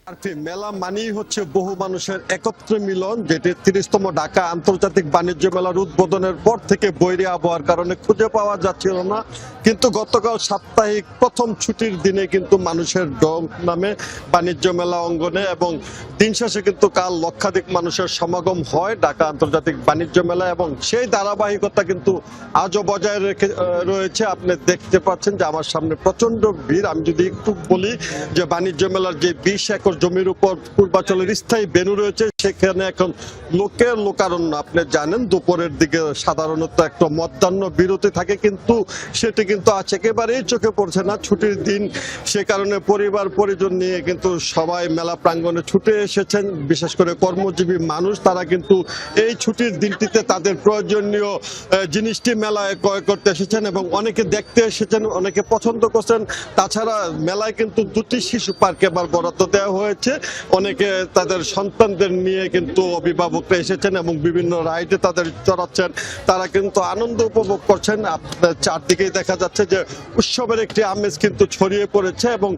মেলা মানেই হচ্ছে বহু মানুষের একত্রে মিলন, যেটি 30তম ঢাকা আন্তর্জাতিক বাণিজ্য মেলার উদ্বোধনের পর থেকে বৈরী আবহাওয়ার কারণে খুঁজে পাওয়া যাচ্ছিল না, কিন্তু গতকাল সাপ্তাহিক প্রথম ছুটির দিনে কিন্তু মানুষের ঢল নামে বাণিজ্য বাণিজ্য মেলা অঙ্গনে এবং দিন শেষে কিন্তু কাল লক্ষাধিক মানুষের সমাগম হয় ঢাকা আন্তর্জাতিক বাণিজ্য মেলা এবং সেই ধারাবাহিকতা কিন্তু আজও বজায় রয়েছে। আপনি দেখতে পাচ্ছেন যে আমার সামনে প্রচন্ড ভিড়। আমি যদি একটু বলি যে বাণিজ্য মেলার যে 20 একর জমির উপর পূর্বাচলের স্থায়ী ভেন্যু রয়েছে সেখানে এখন লোকের লোকারণ্য। আপনি জানেন দুপুরের দিকে সাধারণত একটা মধ্যাহ্ন বিরতি থাকে, কিন্তু সেটি কিন্তু আজ একেবারেই চোখে পড়ছে না। ছুটির দিন, সে কারণে পরিবার পরিজন নিয়ে কিন্তু সবাই মেলা প্রাঙ্গণে ছুটে এসেছেন। বিশেষ করে কর্মজীবী মানুষ, তারা কিন্তু এই ছুটির দিনটিতে তাদের প্রয়োজনীয় জিনিসটি মেলায় ক্রয় করতে এসেছেন এবং অনেকে দেখতে এসেছেন, অনেকে পছন্দ করছেন। তাছাড়া মেলায় কিন্তু 2টি শিশু পার্ক এবার বরাদ্দ দেওয়া হয়েছে। অনেকে তাদের সন্তানদের নিয়ে কিন্তু অভিভাবকরা এসেছেন এবং বিভিন্ন রাইডে তাদের চড়াচ্ছেন। তারা কিন্তু আনন্দ উপভোগ করছেন। আপনার চারদিকেই দেখা যাচ্ছে যে উৎসবের একটি আমেজ কিন্তু ছড়িয়ে পড়েছে এবং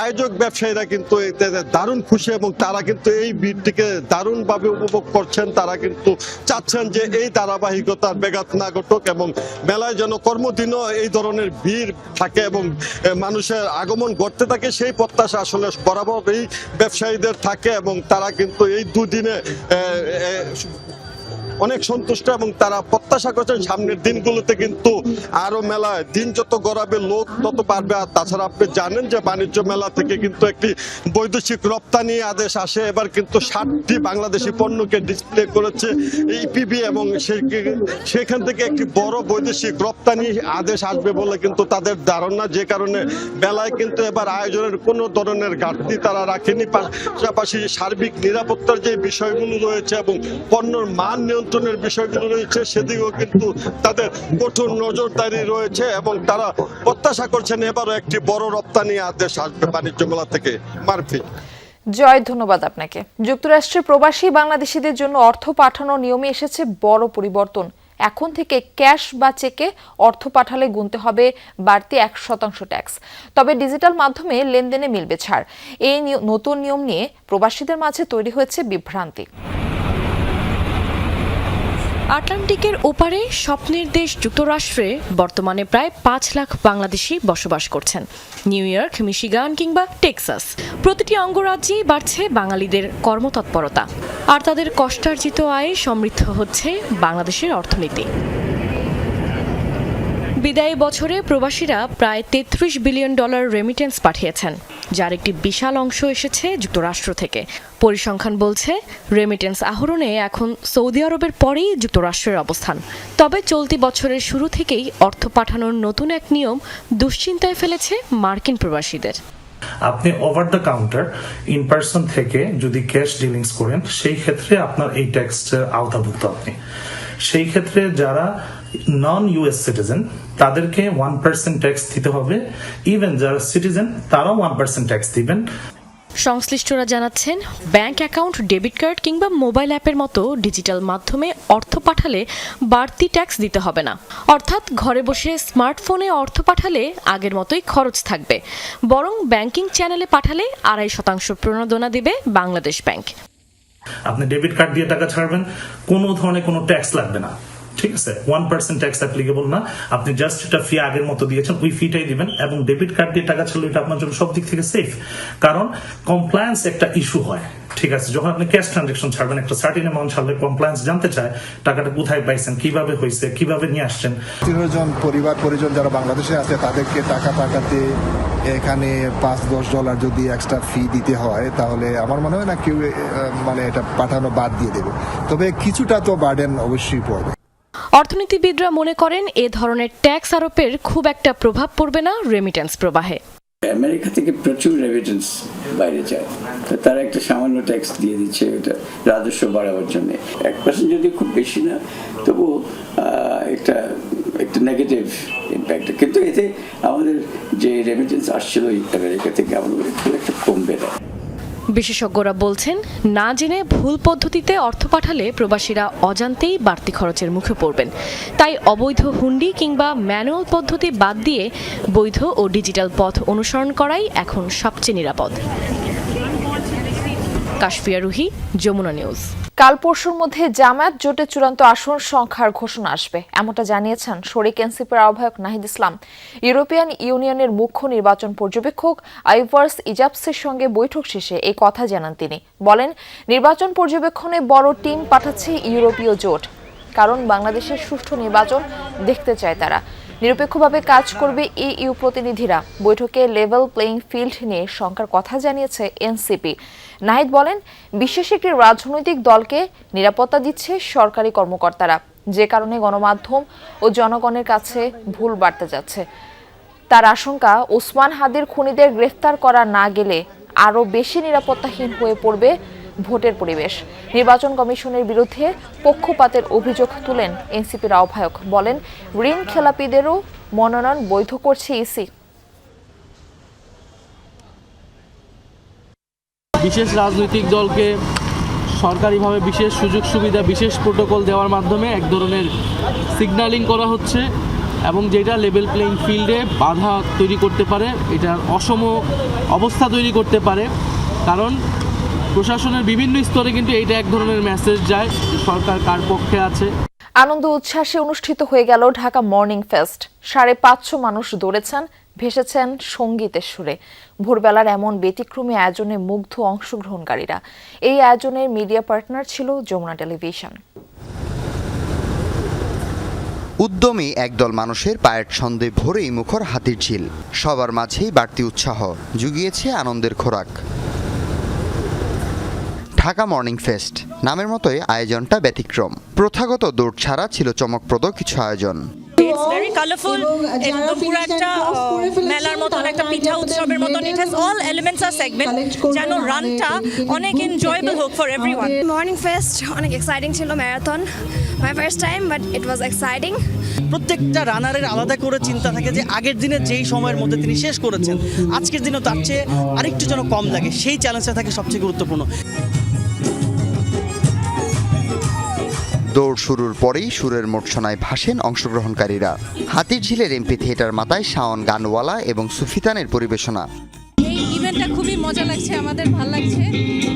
আয়োজক ব্যবসায়ীরা কিন্তু এতে দারুণ খুশি এবং তারা কিন্তু এই ভিড়টিকে দারুণভাবে উপভোগ করছেন। তারা কিন্তু চাচ্ছেন যে এই ধারাবাহিকতার ব্যাঘাত না ঘটুক এবং মেলায় যেন কর্মদিনও এই ধরনের ভিড় থাকে এবং মানুষের আগমন ঘটতে থাকে, সেই প্রত্যাশা আসলে বরাবর এই ব্যবসায়ীদের থাকে এবং তারা কিন্তু এই দুদিনে অনেক সন্তুষ্ট এবং তারা প্রত্যাশা করছেন সামনের দিনগুলোতে কিন্তু আরো মেলায় দিন যত গড়াবে লোক তত বাড়বে। আর তাছাড়া আপনি জানেন যে বাণিজ্য মেলা থেকে কিন্তু একটি বৈদেশিক রপ্তানি আদেশ আসে। এবার কিন্তু 60টি বাংলাদেশি পণ্যকে ডিসপ্লে করেছে ইপিবি এবং সেখান থেকে একটি বড় বৈদেশিক রপ্তানি আদেশ আসবে বলে কিন্তু তাদের ধারণা, যে কারণে মেলায় কিন্তু এবার আয়োজনের কোনো ধরনের ঘাটতি তারা রাখেনি। পাশাপাশি সার্বিক নিরাপত্তার যে বিষয়গুলো রয়েছে এবং পণ্যের মান নিয়ন্ত্রণের বিষয়গুলো রয়েছে সেদিকেও কিন্তু তাদের কঠোর নজরদারি রয়েছে এবং তারা প্রত্যাশা করছেন এবারও একটি বড় রপ্তানি আদেশ আসবে বাণিজ্য মেলা থেকে। মারফি। জয়, ধন্যবাদ আপনাকে। যুক্তরাষ্ট্রে প্রবাসী বাংলাদেশিদের জন্য অর্থ পাঠানোর নিয়মে এসেছে বড় পরিবর্তন। এখন থেকে ক্যাশ বা চেকে অর্থ পাঠালে গুনতে হবে বাড়তি 1% ট্যাক্স। তবে ডিজিটাল মাধ্যমে লেনদেনে মিলবে ছাড়। এই নতুন নিয়ম নিয়ে প্রবাসীদের মাঝে তৈরি হয়েছে বিভ্রান্তি। আটলান্টিকের ওপারে স্বপ্নের দেশ যুক্তরাষ্ট্রে বর্তমানে প্রায় 5 লাখ বাংলাদেশি বসবাস করছেন। নিউ ইয়র্ক, মিশিগান কিংবা টেক্সাস, প্রতিটি অঙ্গরাজ্যেই বাড়ছে বাঙালিদের কর্মতৎপরতা, আর তাদের কষ্টার্জিত আয়ে সমৃদ্ধ হচ্ছে বাংলাদেশের অর্থনীতি। বিদায়ী বছরে প্রবাসীরা প্রায় $33 বিলিয়ন রেমিটেন্স পাঠিয়েছেন, যার একটি বিশাল অংশ এসেছে যুক্তরাষ্ট্র থেকে। পরিসংখ্যান বলছে রেমিটেন্স আহরণে এখন সৌদি আরবের পরেই যুক্তরাষ্ট্রের অবস্থান। তবে চলতি বছরের শুরু থেকেই অর্থ পাঠানোর নতুন এক নিয়ম দুশ্চিন্তায় ফেলেছে মার্কিন প্রবাসীদের। আপনি over the counter in person থেকে যদি ক্যাশ ডিলিংস করেন, সেই ক্ষেত্রে আপনার এই ট্যাক্সের আওতাভুক্ত আপনি। সেই ক্ষেত্রে যারা নন ইউএস সিটিজেন তাদেরকে 1% ট্যাক্স দিতে হবে। ইভেন যারা সিটিজেন তারাও 1% ট্যাক্স দিবেন। সংশ্লিষ্টরা জানাচ্ছেন, ব্যাংক অ্যাকাউন্ট, ডেবিট কার্ড কিংবা মোবাইল অ্যাপের মতো ডিজিটাল মাধ্যমে অর্থ পাঠালে বাড়তি ট্যাক্স দিতে হবে না। অর্থাৎ ঘরে বসে স্মার্টফোনে অর্থ পাঠালে আগের মতোই খরচ থাকবে, বরং ব্যাংকিং চ্যানেলে পাঠালে 2.5% প্রণোদনা দেবে বাংলাদেশ ব্যাংক। আপনি ডেবিট কার্ড দিয়ে টাকা ছাড়বেন, কোনো ধরনের কোনো ট্যাক্স লাগবে না, ঠিক আছে? 1% ট্যাক্স অ্যাপ্লিকেবল না। আপনি জাস্ট এটা ফি আগের মতো দিয়েছেন, ওই ফিটাই দিবেন। এবং ডেবিট কার্ড দিয়ে টাকা ছাড়লে এটা আপনার জন্য সব দিক থেকে সেফ, কারণ কমপ্লায়েন্স একটা ইস্যু হয়, ঠিক আছে? যখন আপনি ক্যাশ ট্রানজাকশন ছাড়বেন, একটা সার্টিন অ্যামাউন্ট ছাড়লে কমপ্লায়েন্স জানতে চায় টাকাটা কোথায় পাইছেন, কিভাবে হয়েছে, কিভাবে নিয়ে আসছেন। পরিবার পরিজন যারা বাংলাদেশে আছে তাদেরকে টাকা পাঠাতে এখানে $5-10 যদি এক্সট্রা ফি দিতে হয়, তাহলে আমার মনে হয় না কেউ মানে এটা পাঠানো বাদ দিয়ে দেবে। তবে কিছুটা তো বার্ডেন অবশ্যই পড়বে। অর্থনীতিবিদরা মনে করেন এ ধরনের ট্যাক্স আরোপের খুব একটা প্রভাব পড়বে না রেমিটেন্স প্রবাহে। আমেরিকা থেকে প্রচুর রেমিটেন্স বাইরে যায়, তো তারা একটা সামান্য ট্যাক্স দিয়ে দিচ্ছে এটা রাজস্ব বাড়াবার জন্য। 1% যদি খুব বেশি না, তবু একটা নেগেটিভ ইম্প্যাক্ট। কিন্তু এতে আমাদের যে রেমিটেন্স আসছিল আমেরিকা থেকে আমাদের খুব একটা কমবে না। বিশেষজ্ঞরা বলছেন, না জেনে ভুল পদ্ধতিতে অর্থ পাঠালে প্রবাসীরা অজান্তেই বাড়তি খরচের মুখে পড়বেন। তাই অবৈধ হুন্ডি কিংবা ম্যানুয়াল পদ্ধতি বাদ দিয়ে বৈধ ও ডিজিটাল পথ অনুসরণ করাই এখন সবচেয়ে নিরাপদ। কাশফিয়া রুহি, যমুনা নিউজ। কাল পরশুর মধ্যে জামায়াত জোটের চূড়ান্ত আসন সংখ্যার ঘোষণা আসবে, এমনটা জানিয়েছেন শরিক এনসিপির আহ্বায়ক নাহিদ ইসলাম। ইউরোপিয়ান ইউনিয়নের মুখ্য নির্বাচন পর্যবেক্ষক আইভার্স ইজাবসের সঙ্গে বৈঠক শেষে এই কথা জানান তিনি। বলেন, নির্বাচন পর্যবেক্ষণে বড় টিম পাঠাচ্ছে ইউরোপীয় জোট, কারণ বাংলাদেশের সুষ্ঠু নির্বাচন দেখতে চায় তারা। নিরপেক্ষভাবে কাজ করবে ইইউ প্রতিনিধিরা। বৈঠকে লেভেল প্লেইং ফিল্ড নিয়ে শঙ্কার কথা জানিয়েছে এনসিপি। নাহিদ বলেন, বিশেষ একটি রাজনৈতিক দলকে নিরাপত্তা দিচ্ছে সরকারি কর্মকর্তারা, যে কারণে গণমাধ্যম ও জনগণের কাছে ভুল বার্তা যাচ্ছে। তার আশঙ্কা, ওসমান হাদির খুনিদের গ্রেফতার করা না গেলে আরও বেশি নিরাপত্তাহীন হয়ে পড়বে ভোটের পরিবেশ। নির্বাচন কমিশনের বিরুদ্ধে পক্ষপাতের অভিযোগ তুলেন এনসিপির আহ্বায়ক। বলেন, ঋণ খেলাপিদেরও মনোনয়ন বৈধ করছে ইসি। বিশেষ রাজনৈতিক দলকে সরকারিভাবে বিশেষ সুযোগ সুবিধা, বিশেষ প্রোটোকল দেওয়ার মাধ্যমে এক ধরনের সিগন্যালিং করা হচ্ছে, এবং যেটা লেভেল প্লেইং ফিল্ডে বাধা তৈরি করতে পারে, এটার অসম অবস্থা তৈরি করতে পারে। কারণ প্রশাসনের বিভিন্ন স্তরে কিন্তু এইটা এক ধরনের মেসেজ যায় যে সরকার কার পক্ষে আছে। আনন্দ উচ্ছ্বাসে অনুষ্ঠিত হয়ে গেল ঢাকা মর্নিং ফেস্ট। 550 মানুষ দৌড়েছেন, ভেসেছেন সঙ্গীতের সুরে। ভোরবেলার এমন ব্যতিক্রমী আয়োজনে মুগ্ধ অংশগ্রহণকারীরা। এই আয়োজনের মিডিয়া পার্টনার ছিল যমুনা টেলিভিশন। উদ্যমী একদল মানুষের পায়ের ছন্দে ভোরেই মুখর হাতির ঝিল। সবার মাঝেই বাড়তি উৎসাহ জুগিয়েছে আনন্দের খোরাক। ঢাকা মর্নিং ফেস্ট নামের মতোই আয়োজনটা ব্যতিক্রম। প্রথাগত দৌড় ছাড়া ছিল চমকপ্রদ কিছু আয়োজন। It's very colorful. একদম পুরো একটা মেলার মতন, একটা পিঠা উৎসবের মতন। It has all elements are segment, যেন রানটা অনেক enjoyable হোক for everyone. মর্নিং ফেস্ট অনেক এক্সাইটিং ছিল, marathon my first time, but it was exciting. প্রত্যেকটা রানারের আলাদা করে চিন্তা থাকে যে আগের দিনে যেই সময়ের মধ্যে তিনি শেষ করেছেন, আজকের দিনও তার চেয়ে আরেকটু যেন কম লাগে, সেই চ্যালেঞ্জটা থাকে সবচেয়ে গুরুত্বপূর্ণ। দৌড় শুরুর পরেই সুরের মূর্ছনায় ভাসেন অংশগ্রহণকারীরা। হাতির ঝিলের এমপি থিয়েটার মাথায় শাওন গানওয়ালা এবং সুফিতানের পরিবেশনা। এই ইভেন্টটা খুবই মজা লাগছে, আমাদের ভালো লাগছে,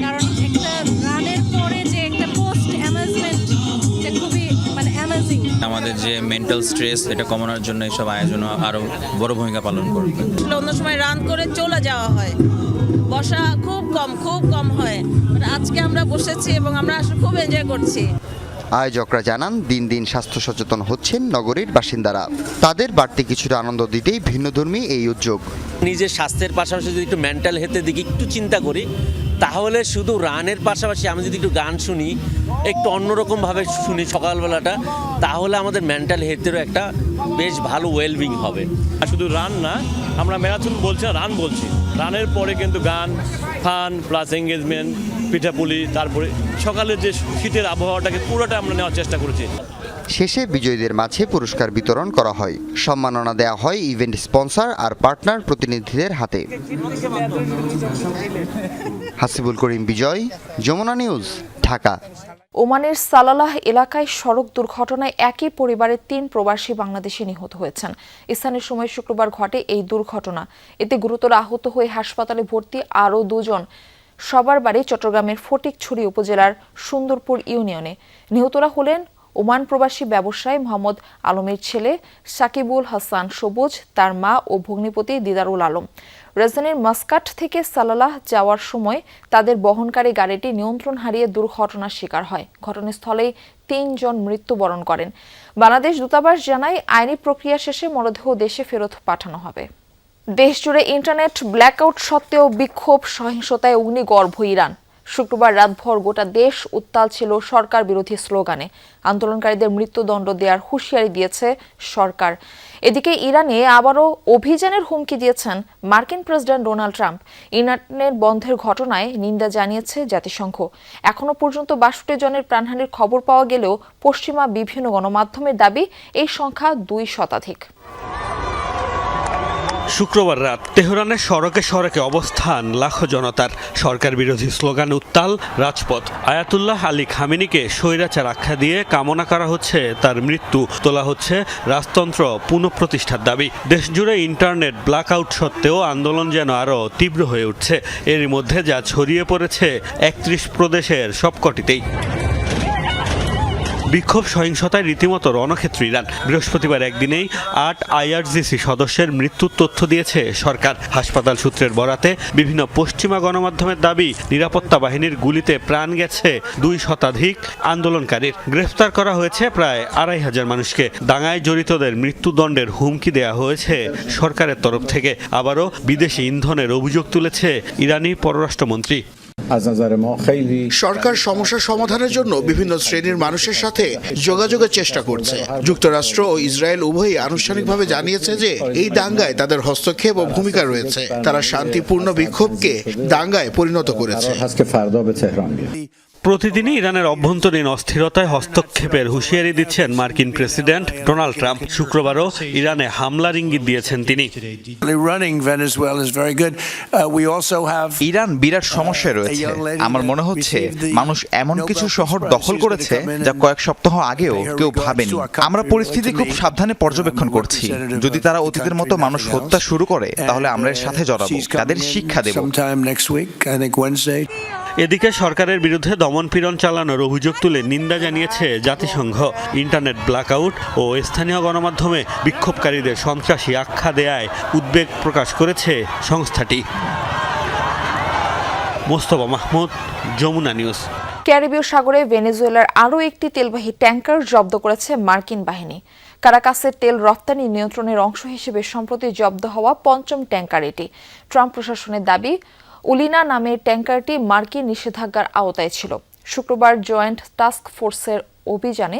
কারণ একটা রানের পরে যে একটা পোস্ট অ্যামেজমেন্ট, এটা খুবই মানে অ্যামেজিং। আমাদের যে মেন্টাল স্ট্রেস, এটা কমানোর জন্য এইসব আয়োজন আরো বড় ভূমিকা পালন করবে। অন্য সময় রান করে চলে যাওয়া হয়, বসা খুব কম হয়, আজকে আমরা বসেছি এবং আমরা আসলে খুব এনজয় করছি। আয়োজকরা জানান, দিন দিন স্বাস্থ্য সচেতন হচ্ছেন নগরীর বাসিন্দারা। তাদের বাড়তি কিছুটা আনন্দ দিতেই ভিন্নধর্মী এই উদ্যোগ। নিজের স্বাস্থ্যের পাশাপাশি যদি একটু মেন্টাল হেলথের দিকে একটু চিন্তা করি, তাহলে শুধু রানের পাশাপাশি আমি যদি একটু গান শুনি, একটু অন্যরকমভাবে শুনি সকালবেলাটা, তাহলে আমাদের মেন্টাল হেলথেরও একটা বেশ ভালো ওয়েলবিং হবে। আর শুধু রান না, আমরা ম্যারাথন বলছি না, রান বলছি। রানের পরে কিন্তু গান, ফান প্লাস এঙ্গেজমেন্ট, পিঠাপুলি, তারপরে সকালের যে শীতের আবহাওয়াটাকে পুরোটা আমরা নেওয়ার চেষ্টা করেছি। শেষে বিজয়ীদের মাঝে পুরস্কার বিতরণ করা হয়। সম্মাননা দেওয়া হয় ইভেন্ট স্পন্সর আর পার্টনার প্রতিনিধিদের হাতে। হাসিবুল করিম বিজয়, যমুনা নিউজ, ঢাকা। ওমানের সালালাহ এলাকায় সড়ক দুর্ঘটনায় একই পরিবারের 3 প্রবাসী বাংলাদেশি নিহত হয়েছেন। স্থানীয় সময় শুক্রবার ঘটে এই দুর্ঘটনা। এতে গুরুতর আহত হয়ে হাসপাতালে ভর্তি আরও 2 জন। সবার বাড়ি চট্টগ্রামের ফটিকছড়ি উপজেলার সুন্দরপুর ইউনিয়নে। নিহতরা হলেন ওমান প্রবাসী ব্যবসায়ী মোহাম্মদ আলমের ছেলে সাকিবুল হাসান সবুজ, তার মা ও ভগ্নিপতি দিদারুল আলম। রাজধানীর মাস্কাট থেকে সালালাহ যাওয়ার সময় তাদের বহনকারী গাড়িটি নিয়ন্ত্রণ হারিয়ে দুর্ঘটনার শিকার হয়। ঘটনাস্থলেই 3 জন মৃত্যুবরণ করেন। বাংলাদেশ দূতাবাস জানায়, আইনি প্রক্রিয়া শেষে মরদেহ দেশে ফেরত পাঠানো হবে। দেশজুড়ে ইন্টারনেট ব্ল্যাকআউট সত্ত্বেও বিক্ষোভ, সহিংসতায় অগ্নিগর্ভ ইরান। শুক্রবার রাতভর গোটা দেশ উত্তাল ছিল সরকার বিরোধী স্লোগানে। আন্দোলনকারীদের মৃত্যুদণ্ড দেওয়ার হুঁশিয়ারি দিয়েছে সরকার। এদিকে ইরানে আবারও অভিযানের হুমকি দিয়েছেন মার্কিন প্রেসিডেন্ট ডোনাল্ড ট্রাম্প। ইন্টারনেট বন্ধের ঘটনায় নিন্দা জানিয়েছে জাতিসংঘ। এখনো পর্যন্ত 62 জনের প্রাণহানির খবর পাওয়া গেলেও পশ্চিমা বিভিন্ন গণমাধ্যমের দাবি এই সংখ্যা 2 শতাধিক। শুক্রবার রাত তেহরানের সড়কে সড়কে অবস্থান লাখো জনতার। সরকার বিরোধী স্লোগান উত্তাল রাজপথ। আয়াতুল্লাহ আলী খামেনিকে স্বৈরাচার আখ্যা দিয়ে কামনা করা হচ্ছে তার মৃত্যু, তোলা হচ্ছে রাজতন্ত্র পুনঃপ্রতিষ্ঠার দাবি। দেশজুড়ে ইন্টারনেট ব্ল্যাকআউট সত্ত্বেও আন্দোলন যেন আরও তীব্র হয়ে উঠছে। এরই মধ্যে যা ছড়িয়ে পড়েছে 31 প্রদেশের সবকটিতেই। বিক্ষোভ সহিংসতায় রীতিমতো রণক্ষেত্র ইরান। বৃহস্পতিবার একদিনেই 8 IRGC সদস্যের মৃত্যুর তথ্য দিয়েছে সরকার। হাসপাতাল সূত্রের বরাতে বিভিন্ন পশ্চিমা গণমাধ্যমের দাবি, নিরাপত্তা বাহিনীর গুলিতে প্রাণ গেছে 2 শতাধিক আন্দোলনকারীর। গ্রেফতার করা হয়েছে প্রায় 2,500 মানুষকে। দাঙ্গায় জড়িতদের মৃত্যুদণ্ডের হুমকি দেয়া হয়েছে সরকারের তরফ থেকে। আবারও বিদেশি ইন্ধনের অভিযোগ তুলেছে ইরানি পররাষ্ট্রমন্ত্রী। সরকার সমস্যা সমাধানের জন্য বিভিন্ন শ্রেণীর মানুষের সাথে যোগাযোগের চেষ্টা করছে। যুক্তরাষ্ট্র ও ইসরায়েল উভয়ই আনুষ্ঠানিকভাবে জানিয়েছে যে এই দাঙ্গায় তাদের হস্তক্ষেপ ও ভূমিকা রয়েছে। তারা শান্তিপূর্ণ বিক্ষোভকে দাঙ্গায় পরিণত করেছে। প্রতিদিনই ইরানের অভ্যন্তরীণ অস্থিরতায় হস্তক্ষেপের হুঁশিয়ারি দিচ্ছেন মার্কিন প্রেসিডেন্ট ডোনাল্ড ট্রাম্প। শুক্রবারও ইরানে হামলার ইঙ্গিত দিয়েছেন তিনি। ইরান বিরাট সমস্যায় রয়েছে। আমার মনে হচ্ছে মানুষ এমন কিছু শহর দখল করেছে যা কয়েক সপ্তাহ আগেও কেউ ভাবেনি। আমরা পরিস্থিতি খুব সাবধানে পর্যবেক্ষণ করছি। যদি তারা অতীতের মতো মানুষ হত্যা শুরু করে তাহলে আমরা এর সাথে জড়াবো, তাদের শিক্ষা দেব। এদিকে সরকারের বিরুদ্ধে দমনপীড়ন চালানোর অভিযোগ তুলে নিন্দা জানিয়েছে জাতিসংঘ। ইন্টারনেট ব্ল্যাকআউট ও স্থানীয় গণমাধ্যমে বিক্ষোভকারীদের সন্ত্রাসী আখ্যা দেয়ায় উদ্বেগ প্রকাশ করেছে সংস্থাটি। মোস্তফা মাহমুদ, যমুনা নিউজ। ক্যারিবীয় সাগরে ভেনেজুয়েলার আরও একটি তেলবাহী ট্যাঙ্কার জব্দ করেছে মার্কিন বাহিনী। কারাকাসের তেল রপ্তানি নিয়ন্ত্রণের অংশ হিসেবে সম্প্রতি জব্দ হওয়া 5ম ট্যাঙ্কার এটি। ট্রাম্প প্রশাসনের দাবি, উলিনা নামের ট্যাঙ্কারটি মার্কিন নিষেধাজ্ঞার আওতায় ছিল। শুক্রবার জয়েন্ট টাস্ক ফোর্সের অভিযানে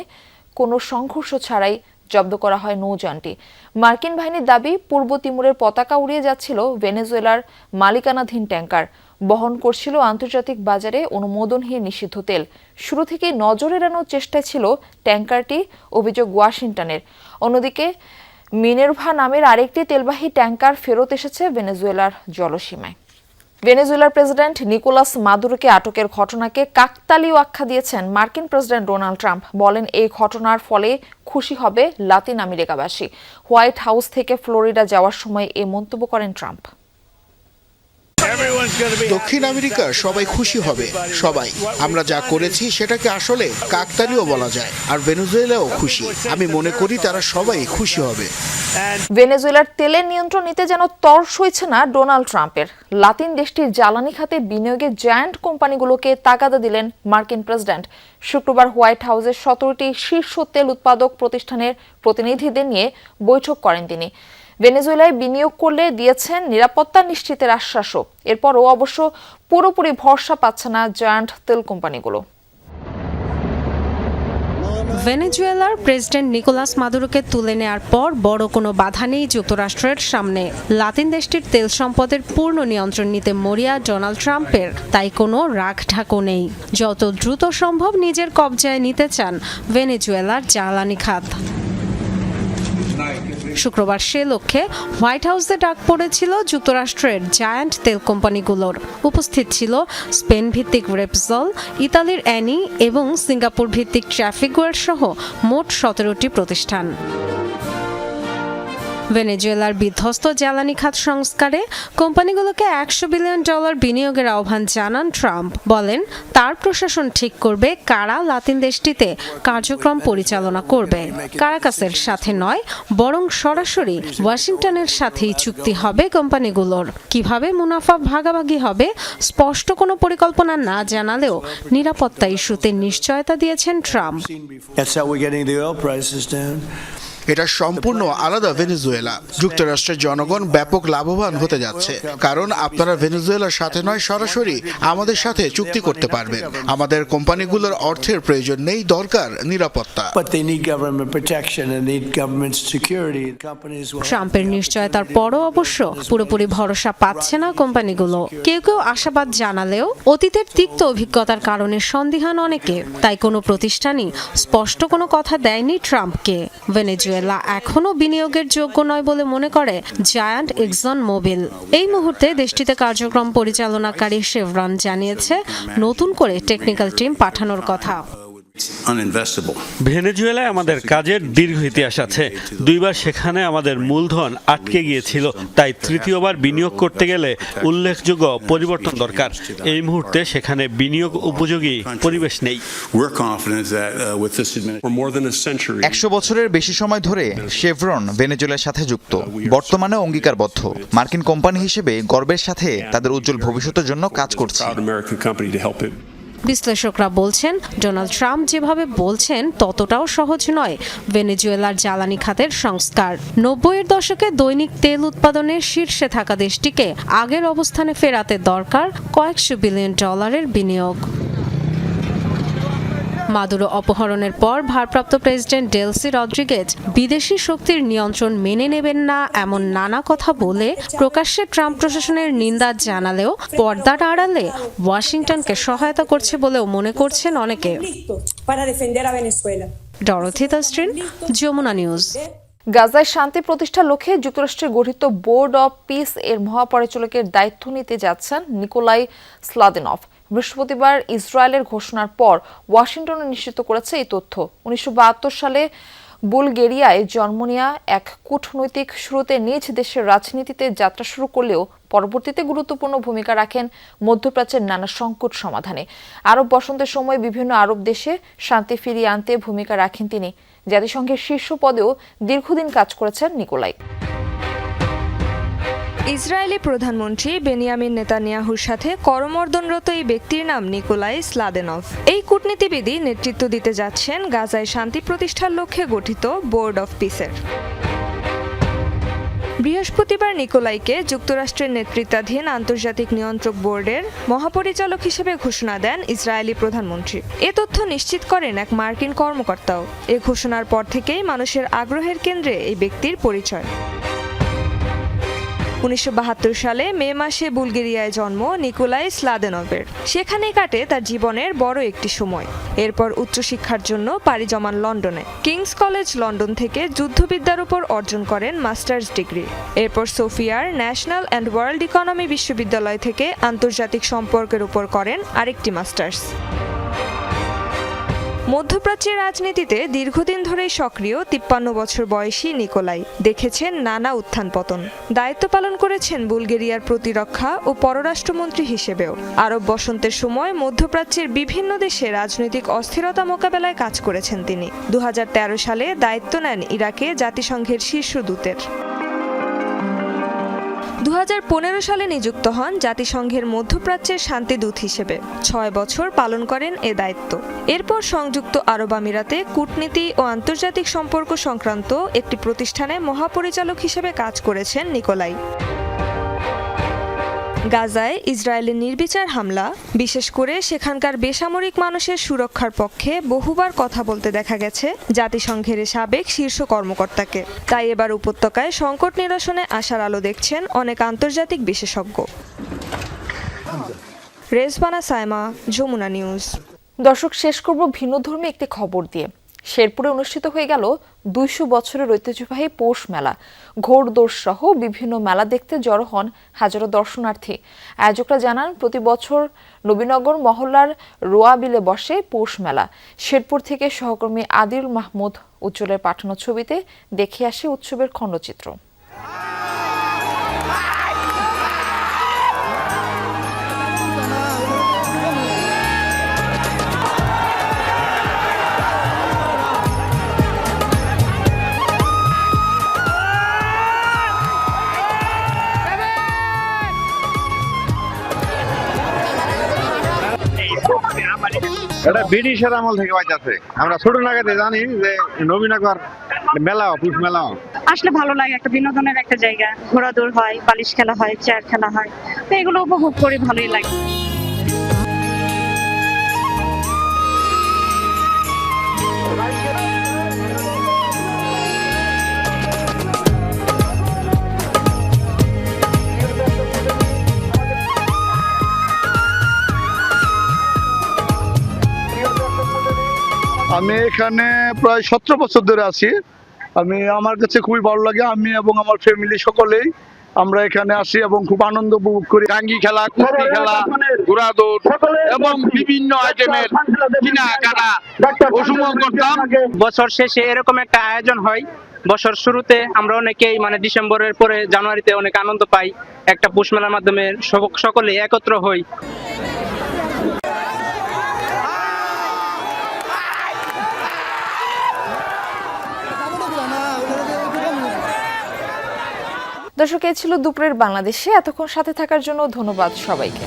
কোনো সংঘর্ষ ছাড়াই জব্দ করা হয় নৌযানটি। মার্কিন বাহিনীর দাবি, পূর্ব তিমুরের পতাকা উড়িয়ে যাচ্ছিল ভেনেজুয়েলার মালিকানাধীন ট্যাঙ্কার। বহন করছিল আন্তর্জাতিক বাজারে অনুমোদনহীন নিষিদ্ধ তেল। শুরু থেকেই নজর এড়ানোর চেষ্টায় ছিল ট্যাঙ্কারটি, অভিযোগ ওয়াশিংটনের। অন্যদিকে মিনেরভা নামের আরেকটি তেলবাহী ট্যাঙ্কার ফেরত এসেছে ভেনেজুয়েলার জলসীমায়। ভেনেজুয়েলার প্রেসিডেন্ট নিকোলাস মাদুরোকে আটকের ঘটনাকে কাকতালীয় আখ্যা দিয়েছেন মার্কিন প্রেসিডেন্ট ডোনাল্ড ট্রাম্প। বলেন, এই ঘটনার ফলে খুশি হবে লাতিন আমেরিকাবাসী। হোয়াইট হাউস থেকে ফ্লোরিডা যাওয়ার সময় এই মন্তব্য করেন ট্রাম্প। দক্ষিণ আমেরিকার সবাই খুশি হবে, সবাই। আমরা যা করেছি সেটাকে আসলে কাকতালীয় বলা যায়। আর ভেনেজুয়েলাও খুশি। আমি মনে করি তারা সবাই খুশি হবে। ভেনেজুয়েলার তেলের নিয়ন্ত্রণ নিতে যেন তর সইছে না ডোনাল্ড ট্রাম্পের। লাতিন দেশটির জ্বালানি খাতে বিনিয়োগের জায়ান্ট কোম্পানিগুলোকে তাগাদা দিলেন মার্কিন প্রেসিডেন্ট। শুক্রবার হোয়াইট হাউসের 17টি শীর্ষ তেল উৎপাদক প্রতিষ্ঠানের প্রতিনিধিদের নিয়ে বৈঠক করেন তিনি। ভেনেজুয়েলায় বিনিয়োগ করলে দিয়েছেন নিরাপত্তা নিশ্চিতের আশ্বাসও। এরপরও অবশ্য পুরোপুরি ভরসা পাচ্ছে না জায়ান্ট তেল কোম্পানিগুলো। ভেনেজুয়েলার প্রেসিডেন্ট নিকোলাস মাদুরোকে তুলে নেয়ার পর বড় কোনো বাধা নেই যুক্তরাষ্ট্রের সামনে। লাতিন দেশটির তেল সম্পদের পূর্ণ নিয়ন্ত্রণ নিতে মরিয়া ডোনাল্ড ট্রাম্পের তাই কোনো রাখঢাকও নেই। যত দ্রুত সম্ভব নিজের কবজায় নিতে চান ভেনেজুয়েলার জ্বালানি খাত। শুক্রবার সে লক্ষ্যে হোয়াইট হাউসে ডাক পড়েছিল যুক্তরাষ্ট্রের জায়ান্ট তেল কোম্পানিগুলোর। উপস্থিত ছিল স্পেন ভিত্তিক রেপসল, ইতালির অ্যানি এবং সিঙ্গাপুর ভিত্তিক ট্রাফিকওয়ের সহ মোট 17টি প্রতিষ্ঠান। ভেনেজুয়েলার বিধ্বস্ত জ্বালানি খাত সংস্কারে কোম্পানিগুলোকে $100 বিলিয়ন বিনিয়োগের আহ্বান জানান ট্রাম্প। বলেন, তার প্রশাসন ঠিক করবে কারা লাতিন দেশটিতে কার্যক্রম পরিচালনা করবে। কারাকাসের সাথে নয়, বরং সরাসরি ওয়াশিংটনের সাথেই চুক্তি হবে কোম্পানিগুলোর। কিভাবে মুনাফা ভাগাভাগি হবে স্পষ্ট কোনো পরিকল্পনা না জানালেও নিরাপত্তা ইস্যুতে নিশ্চয়তা দিয়েছেন ট্রাম্প। এটা সম্পূর্ণ আলাদা ভেনেজুয়েলা। যুক্তরাষ্ট্রের জনগণ ব্যাপক লাভবান হতে যাচ্ছে, কারণ আপনারা ভেনেজুয়েলার সাথে নয়, সরাসরি আমাদের সাথে চুক্তি করতে পারবেন। আমাদের কোম্পানিগুলোর অর্থের প্রয়োজন নেই, দরকার নিরাপত্তা। ট্রাম্পের নিশ্চয়তার পরও অবশ্য পুরোপুরি ভরসা পাচ্ছে না কোম্পানিগুলো। কেউ কেউ আশাবাদ জানালেও অতীতের তিক্ত অভিজ্ঞতার কারণে সন্দিহান অনেকে। তাই কোনো প্রতিষ্ঠানই স্পষ্ট কোনো কথা দেয়নি ট্রাম্পকে। ভেনেজুয়েলা এখনো বিনিয়োগের যোগ্য নয় বলে মনে করে জায়ান্ট এক্সন মোবিল। এই মুহূর্তে দেশটিতে কার্যক্রম পরিচালনাকারী শেভরন জানিয়েছে নতুন করে টেকনিক্যাল টিম পাঠানোর কথা। ভেনেজুয়েলায় আমাদের কাজের দীর্ঘ ইতিহাস আছে। 2 বার সেখানে আমাদের মূলধন আটকে গিয়েছিল, তাই তৃতীয়বার বিনিয়োগ করতে গেলে উল্লেখযোগ্য পরিবর্তন দরকার। এই মুহূর্তে সেখানে বিনিয়োগ উপযোগী পরিবেশ নেই। 100 বছরের বেশি সময় ধরে শেভরন ভেনেজুয়েলার সাথে যুক্ত, বর্তমানে অঙ্গীকারবদ্ধ মার্কিন কোম্পানি হিসেবে গর্বের সাথে তাদের উজ্জ্বল ভবিষ্যতের জন্য কাজ করছে। বিশ্লেষকরা বলছেন ডোনাল্ড ট্রাম্প যেভাবে বলছেন ততটাও সহজ নয় ভেনেজুয়েলার জ্বালানি খাতের সংস্কার। 90-এর দশকে দৈনিক তেল উৎপাদনের শীর্ষে থাকা দেশটিকে আগের অবস্থানে ফেরাতে দরকার কয়েকশো বিলিয়ন ডলারের বিনিয়োগ। মাদুরো অপহরণের পর ভারপ্রাপ্ত প্রেসিডেন্ট ডেলসি রদ্রিগেজ বিদেশি শক্তির নিয়ন্ত্রণ মেনে নেবেন না এমন নানা কথা বলে প্রকাশ্যে ট্রাম্প প্রশাসনের নিন্দা জানালেও পর্দার আড়ালে ওয়াশিংটনকে সহায়তা করছে বলেও মনে করছেন অনেকে। Dorothy Tasrin, Jamuna news. গাজায় শান্তি প্রতিষ্ঠার লক্ষ্যে যুক্তরাষ্ট্রের গঠিত বোর্ড অব পিস এর মহাপরিচালকের দায়িত্ব নিতে যাচ্ছেন নিকোলাই স্লাদেনভ। বৃহস্পতিবার ইসরায়েলের ঘোষণার পর ওয়াশিংটনে নিশ্চিত করেছে এই তথ্য। 1972 সালে বুলগেরিয়ায় জন্ম নেওয়া এক কূটনৈতিক শুরুতে নিজ দেশের রাজনীতিতে যাত্রা শুরু করলেও পরবর্তীতে গুরুত্বপূর্ণ ভূমিকা রাখেন মধ্যপ্রাচ্যের নানা সংকট সমাধানে। আরব বসন্তের সময় বিভিন্ন আরব দেশে শান্তি ফিরিয়ে আনতে ভূমিকা রাখেন তিনি। জাতিসংঘের শীর্ষ পদেও দীর্ঘদিন কাজ করেছেন নিকোলাই। ইসরায়েলি প্রধানমন্ত্রী বেনিয়ামিন নেতানিয়াহুর সাথে করমর্দনরত এই ব্যক্তির নাম নিকোলাই স্লাদেনভ। এই কূটনীতিবিদই নেতৃত্ব দিতে যাচ্ছেন গাজায় শান্তি প্রতিষ্ঠার লক্ষ্যে গঠিত বোর্ড অফ পিসের। বৃহস্পতিবার নিকোলাইকে যুক্তরাষ্ট্রের নেতৃত্বাধীন আন্তর্জাতিক নিয়ন্ত্রক বোর্ডের মহাপরিচালক হিসেবে ঘোষণা দেন ইসরায়েলি প্রধানমন্ত্রী। এ তথ্য নিশ্চিত করেন এক মার্কিন কর্মকর্তাও। এ ঘোষণার পর থেকেই মানুষের আগ্রহের কেন্দ্রে এই ব্যক্তির পরিচয়। 1972 সালে মে মাসে বুলগেরিয়ায় জন্ম নিকোলাই স্লাদেনভের। সেখানেই কাটে তার জীবনের বড় একটি সময়। এরপর উচ্চশিক্ষার জন্য পাড়ি জমান লন্ডনে। কিংস কলেজ লন্ডন থেকে যুদ্ধবিদ্যার উপর অর্জন করেন মাস্টার্স ডিগ্রি। এরপর সোফিয়ার ন্যাশনাল অ্যান্ড ওয়ার্ল্ড ইকোনমি বিশ্ববিদ্যালয় থেকে আন্তর্জাতিক সম্পর্কের উপর করেন আরেকটি মাস্টার্স। মধ্যপ্রাচ্যের রাজনীতিতে দীর্ঘদিন ধরেই সক্রিয় 53 বছর বয়সী নিকোলাই দেখেছেন নানা উত্থান পতন। দায়িত্ব পালন করেছেন বুলগেরিয়ার প্রতিরক্ষা ও পররাষ্ট্রমন্ত্রী হিসেবেও। আরব বসন্তের সময় মধ্যপ্রাচ্যের বিভিন্ন দেশে রাজনৈতিক অস্থিরতা মোকাবেলায় কাজ করেছেন তিনি। 2013 সালে দায়িত্ব নেন ইরাকে জাতিসংঘের শীর্ষ দূতের। 2015 সালে নিযুক্ত হন জাতিসংঘের মধ্যপ্রাচ্যের শান্তিদূত হিসেবে। 6 বছর পালন করেন এ দায়িত্ব। এরপর সংযুক্ত আরব আমিরাতে কূটনীতি ও আন্তর্জাতিক সম্পর্ক সংক্রান্ত একটি প্রতিষ্ঠানে মহাপরিচালক হিসেবে কাজ করেছেন নিকোলাই। গাজায় ইসরায়েলের নির্বিচার হামলা, বিশেষ করে সেখানকার বেসামরিক মানুষের সুরক্ষার পক্ষে বহুবার কথা বলতে দেখা গেছে জাতিসংঘের সাবেক শীর্ষ কর্মকর্তাকে। তাই এবার উপত্যকায় সংকট নিরসনে আশার আলো দেখছেন অনেক আন্তর্জাতিক বিশেষজ্ঞ। রেজবানা সাইমা, যমুনা নিউজ। দর্শক, শেষ করব ভিন্নধর্মী একটি খবর দিয়ে। শেরপুরে অনুষ্ঠিত হয়ে গেল 200 বছরের ঐতিহ্যবাহী পৌষ মেলা। ঘোড়দৌড় সহ বিভিন্ন মেলা দেখতে জড়ো হন হাজারো দর্শনার্থী। আয়োজকরা জানান, প্রতি বছর নবীনগর মহল্লার রোয়াবিলে বসে পৌষ মেলা। শেরপুর থেকে সহকর্মী আদিল মাহমুদ উজ্জ্বলের পাঠানো ছবিতে দেখে আসে উৎসবের খণ্ডচিত্র। এটা ব্রিটিশের আমল থেকে পাইতেছে। আমরা ছোট লাগাতে জানি যে নবীনগর মেলা, পুষ মেলা আসলে ভালো লাগে। একটা বিনোদনের একটা জায়গা, ঘোরাদৌড় হয়, বালিশ খেলা হয়, চেয়ার খেলা হয়, তো এগুলো উপভোগ করে ভালোই লাগে। আমি এখানে প্রায় 17 বছর ধরে আছি। আমার কাছে খুবই ভালো লাগে। আমি এবং আমার ফ্যামিলি সকলেই আমরা এখানে আসি এবং খুব আনন্দ উপভোগ করি। টাঙ্গি খেলা, কুস্তি খেলা, ঘোড়াদৌড় এবং বিভিন্ন আইটেমের কিনা কাটা অসুমন করতাম। বছর শেষে এরকম একটা আয়োজন হয়। বছর শুরুতে আমরা অনেকেই ডিসেম্বরের পরে জানুয়ারিতে অনেক আনন্দ পাই, একটা পুষ মেলার মাধ্যমে সকলে একত্র হই। দর্শক, এই ছিল দুপুরের বাংলাদেশে। এতক্ষণ সাথে থাকার জন্য ধন্যবাদ সবাইকে।